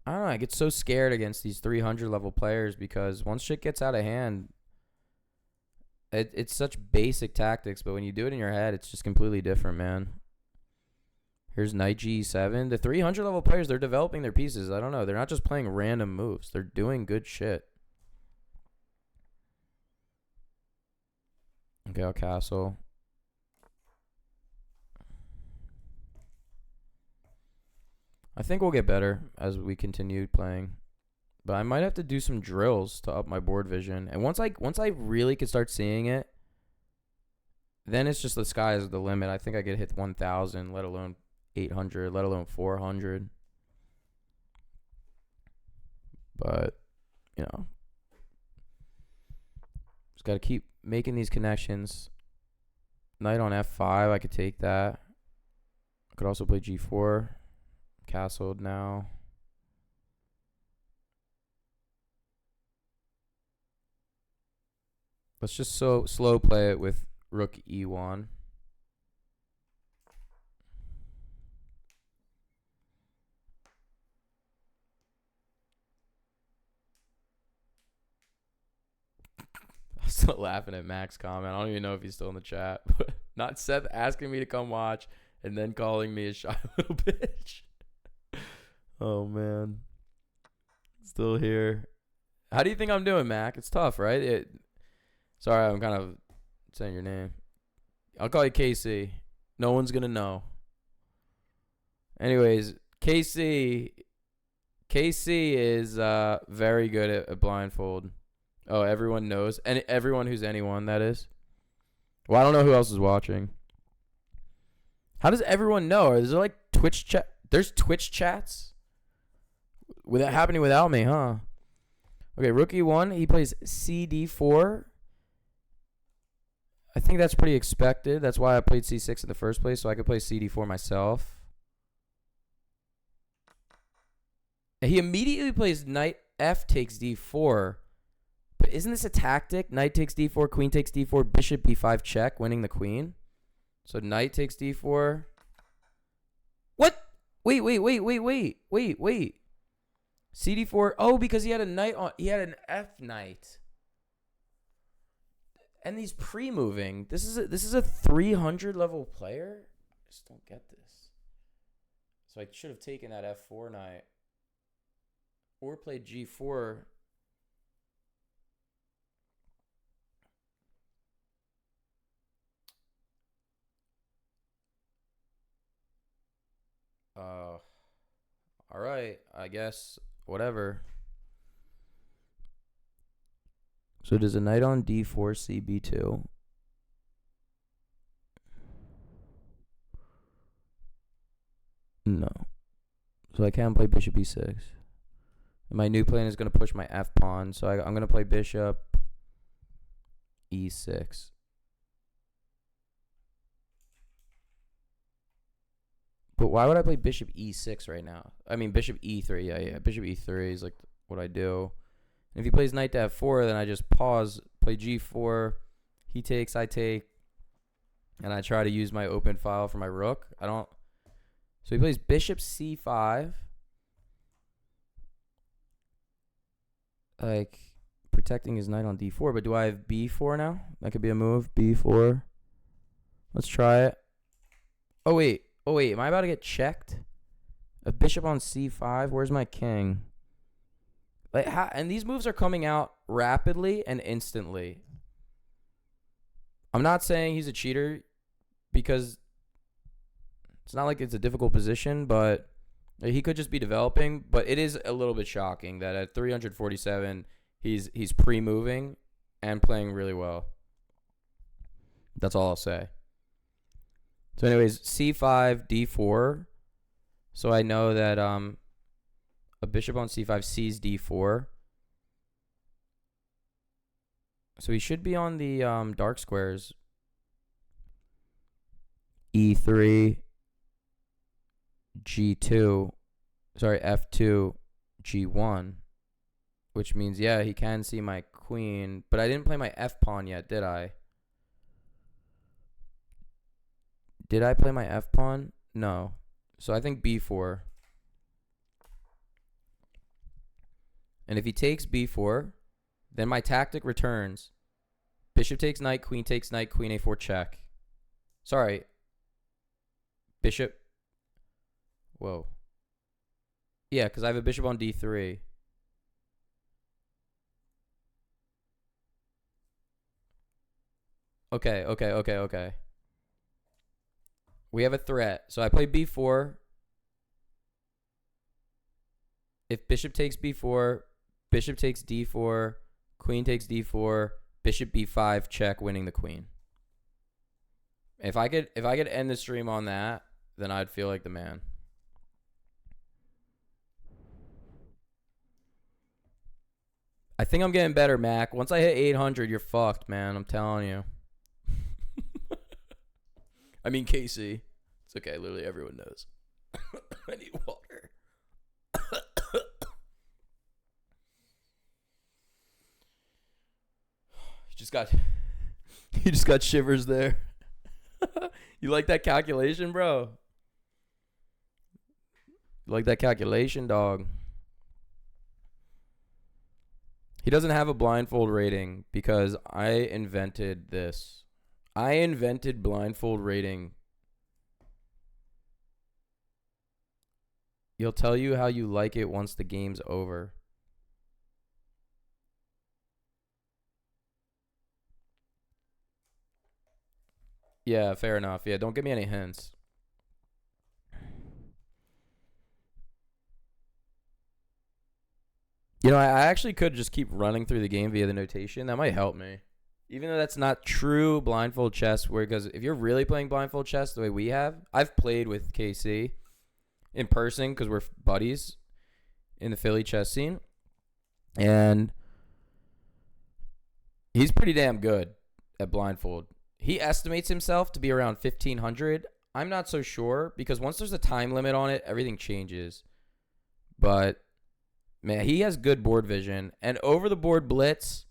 I don't know. I get so scared against these 300 level players because once shit gets out of hand, it's such basic tactics, but when you do it in your head, it's just completely different, man. Here's knight G7. The 300 level players, they're developing their pieces. I don't know. They're not just playing random moves. They're doing good shit. Okay, I'll castle. I think we'll get better as we continue playing. But I might have to do some drills to up my board vision. And once I really can start seeing it, then it's just the sky is the limit. I think I could hit 1,000, let alone 800, let alone 400. But, you know, just got to keep making these connections. Knight on F5, I could take that. I could also play G4. Castled now. Let's just slow play it with rook E1. I'm still laughing at Mac's comment. I don't even know if he's still in the chat. Not Seth asking me to come watch and then calling me a shy little bitch. Oh, man. Still here. How do you think I'm doing, Mac? It's tough, right? Sorry, I'm kind of saying your name. I'll call you KC. No one's going to know. Anyways, KC is very good at blindfold. Oh, everyone knows. And everyone who's anyone, that is. Well, I don't know who else is watching. How does everyone know? Is there like Twitch chat? There's Twitch chats? Without happening without me, huh? Okay, rook E1. He plays CD4. I think that's pretty expected. That's why I played C6 in the first place, so I could play CD4 myself. And he immediately plays knight F takes D4. But isn't this a tactic? Knight takes D4, queen takes D4, bishop B5 check, winning the queen. So knight takes D4. What? Wait. CD4. Oh, because he had a knight on. He had an F knight. And he's pre-moving. This is a 300 level player. I just don't get this. So I should have taken that F4 knight, or played G4. All right, I guess whatever. So does a knight on D4 see B2? No. So I can't play bishop E6. And my new plan is going to push my F pawn. So I'm going to play bishop E6. But why would I play bishop E6 right now? I mean, bishop E3. Yeah. Bishop E3 is like what I do. And if he plays knight to F4, then I just pause, play G4. He takes, I take. And I try to use my open file for my rook. I don't. So he plays bishop C5. Like, protecting his knight on D4. But do I have B4 now? That could be a move. B4. Let's try it. Oh, wait. Am I about to get checked? A bishop on C5? Where's my king? Like, and these moves are coming out rapidly and instantly. I'm not saying he's a cheater because it's not like it's a difficult position, but he could just be developing. But it is a little bit shocking that at 347, he's pre-moving and playing really well. That's all I'll say. So anyways, C5, D4. So I know that a bishop on C5 sees D4. So he should be on the dark squares. E3, G2, sorry, F2, G1, which means, yeah, he can see my queen, but I didn't play my F pawn yet, did I? Did I play my F pawn? No. So I think B4. And if he takes B4, then my tactic returns. Bishop takes knight, queen A4 check. Sorry. Bishop. Whoa. Yeah, because I have a bishop on D3. Okay. We have a threat. So I play B4. If bishop takes B4, bishop takes D4, queen takes D4, bishop B5 check, winning the queen. If I could end the stream on that, then I'd feel like the man. I think I'm getting better, Mac. Once I hit 800, you're fucked, man. I'm telling you. I mean, Casey. It's okay. Literally everyone knows. I need water. You just got shivers there. You like that calculation, bro? You like that calculation, dog? He doesn't have a blindfold rating because I invented this. I invented blindfold rating. He'll tell you how you like it once the game's over. Yeah, fair enough. Yeah, don't give me any hints. You know, I actually could just keep running through the game via the notation. That might help me. Even though that's not true blindfold chess, because if you're really playing blindfold chess the way we have, I've played with KC in person because we're buddies in the Philly chess scene. And he's pretty damn good at blindfold. He estimates himself to be around 1,500. I'm not so sure because once there's a time limit on it, everything changes. But, man, he has good board vision. And over the board blitz,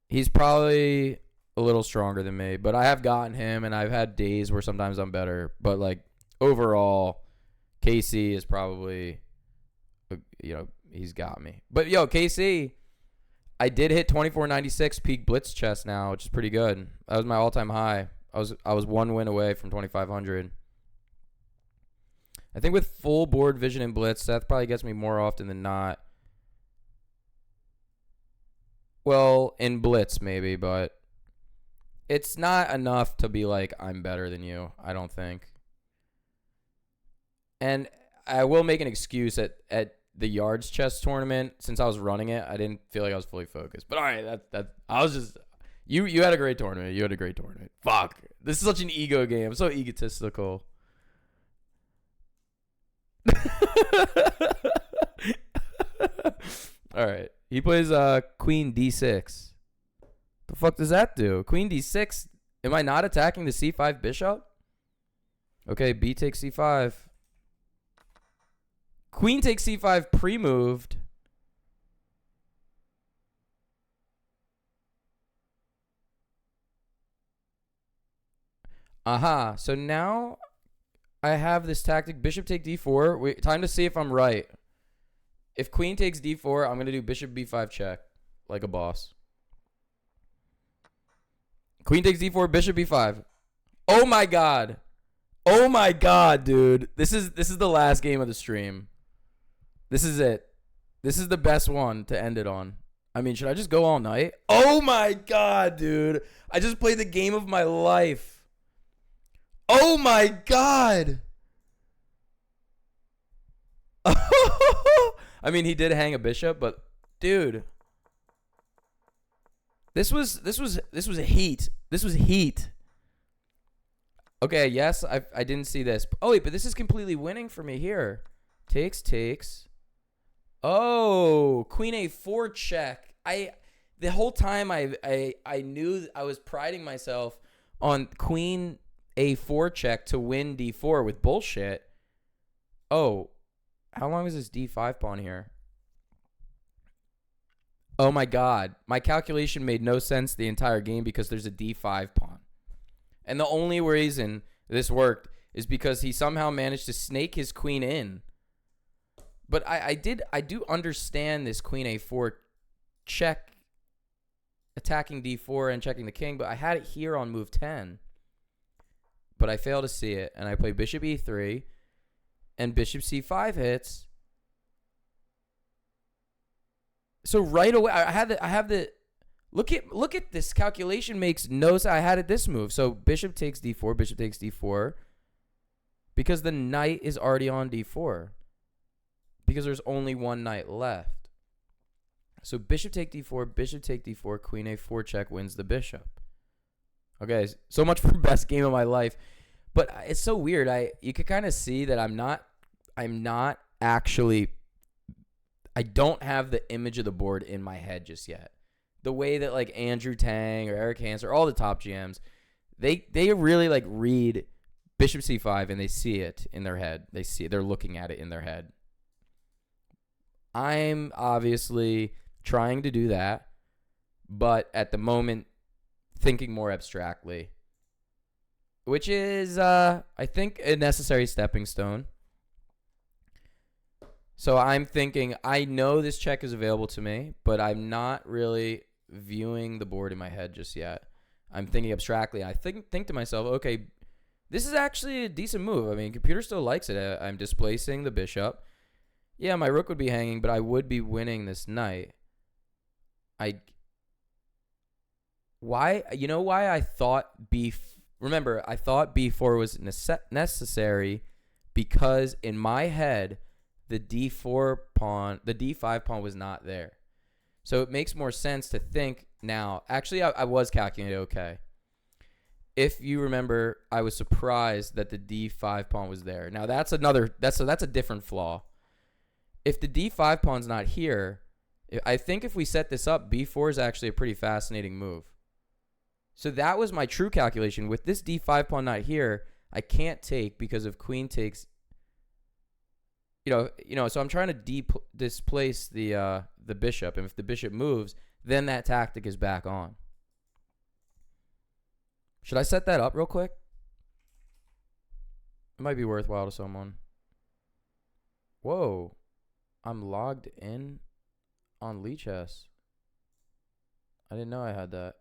he's probably a little stronger than me. But I have gotten him, and I've had days where sometimes I'm better. But, like, overall, KC is probably he's got me. But yo, KC, I did hit 2496 peak blitz chess now, which is pretty good. That was my all-time high. I was one win away from 2500. I think with full board vision and blitz, Seth probably gets me more often than not. Well, in blitz maybe, but it's not enough to be like, I'm better than you, I don't think. And I will make an excuse at the yards chess tournament. Since I was running it, I didn't feel like I was fully focused. But all right, I was just, you had a great tournament. You had a great tournament. Fuck. This is such an ego game. I'm so egotistical. All right. He plays Queen D6. The fuck does that do? Queen D6. Am I not attacking the C5 bishop? Okay, B takes C5. Queen takes C5 pre-moved. Aha. So now I have this tactic. Bishop take D4. Time to see if I'm right. If queen takes D4, I'm going to do bishop B5 check. Like a boss. Queen takes D4, bishop B5. Oh my god. Oh my god, dude. This is the last game of the stream. This is it. This is the best one to end it on. I mean, should I just go all night? Oh my god, dude. I just played the game of my life. Oh my god. I mean, he did hang a bishop, but dude, this was heat. This was heat. Okay, yes, I didn't see this. Oh wait, but this is completely winning for me here. Takes. Oh, queen A4 check. The whole time I knew I was priding myself on queen A4 check to win D4 with bullshit. Oh, how long is this D5 pawn here? Oh my god. My calculation made no sense the entire game because there's a D5 pawn. And the only reason this worked is because he somehow managed to snake his queen in. But I do understand this queen A4 check, attacking D4 and checking the king, but I had it here on move 10. But I failed to see it, and I play bishop E3, and bishop C5 hits. So right away, I have the look at this calculation makes no sense. I had it this move. So bishop takes D4, because the knight is already on D4. Because there's only one knight left. So bishop take D4, queen A4 check wins the bishop. Okay, so much for best game of my life. But it's so weird. You can kind of see that I'm not actually, I don't have the image of the board in my head just yet. The way that like Andrew Tang or Eric Hans or all the top GMs, they really like read bishop C5 and they see it in their head. They're looking at it in their head. I'm obviously trying to do that, but at the moment thinking more abstractly, which is I think a necessary stepping stone. So I'm thinking, I know this check is available to me, but I'm not really viewing the board in my head just yet. I'm thinking abstractly. I think to myself, okay, this is actually a decent move. I mean, computer still likes it. I'm displacing the bishop. Yeah, my rook would be hanging, but I would be winning this knight. You know why I thought remember, I thought B4 was necessary because in my head, the D5 pawn was not there. So it makes more sense to think now. Actually, I was calculating it okay. If you remember, I was surprised that the D5 pawn was there. Now that's a different flaw. If the D5 pawn's not here, I think if we set this up, B4 is actually a pretty fascinating move. So that was my true calculation. With this D5 pawn not here, I can't take because if queen takes, so I'm trying to displace the bishop, and if the bishop moves, then that tactic is back on. Should I set that up real quick? It might be worthwhile to someone. Whoa. I'm logged in on SethChess. I didn't know I had that.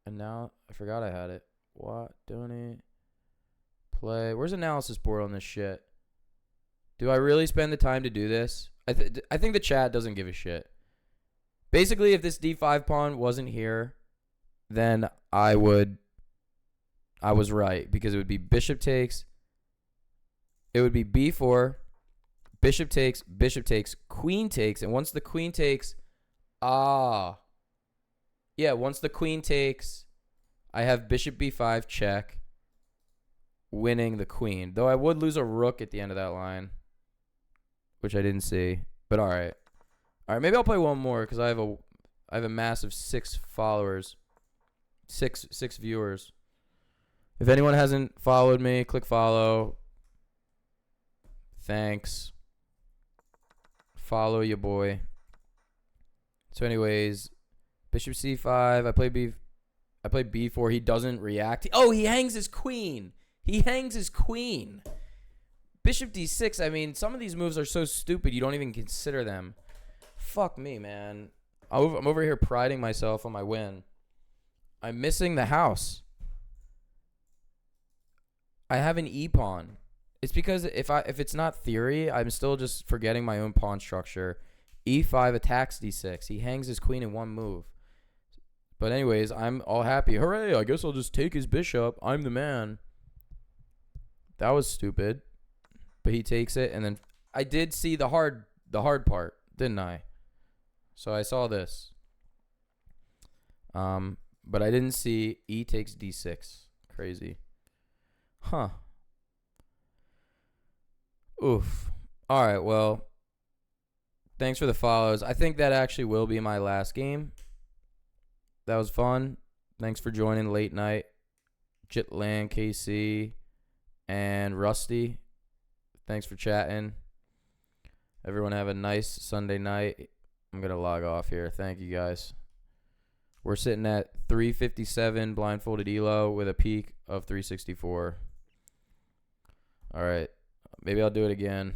And now I forgot I had it. What? Donate. Play. Where's analysis board on this shit? Do I really spend the time to do this? I think the chat doesn't give a shit. Basically, if this d5 pawn wasn't here, then I was right, because it would be bishop takes. It would be b4, bishop takes, queen takes, and once the queen takes, once the queen takes, I have bishop b5 check, winning the queen. Though I would lose a rook at the end of that line, which I didn't see. But all right, maybe I'll play one more because I have a massive 6 followers, six viewers. If anyone hasn't followed me, click follow. Thanks. Follow your boy. So anyways, bishop c5. I play b4. He doesn't react. Oh, he hangs his queen. Bishop d6. I mean, some of these moves are so stupid you don't even consider them. Fuck me, man. I'm over here priding myself on my win. I'm missing the house. I have an e-pawn. It's because if it's not theory, I'm still just forgetting my own pawn structure. e5 attacks d6. He hangs his queen in one move. But anyways, I'm all happy. Hooray, I guess I'll just take his bishop. I'm the man. That was stupid. But he takes it, and then I did see the hard part, didn't I? So I saw this. But I didn't see e takes d6. Crazy. Huh. Oof. All right, well, thanks for the follows. I think that actually will be my last game. That was fun. Thanks for joining late night. Jitland, KC, and Rusty. Thanks for chatting. Everyone have a nice Sunday night. I'm going to log off here. Thank you, guys. We're sitting at 357 blindfolded elo with a peak of 364. All right. Maybe I'll do it again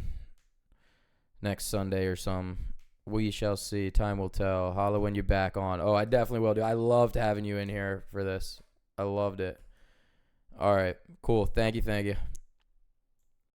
next Sunday or some. We shall see. Time will tell. Holla when you're back on. Oh, I definitely will do. I loved having you in here for this. I loved it. All right. Cool. Thank you.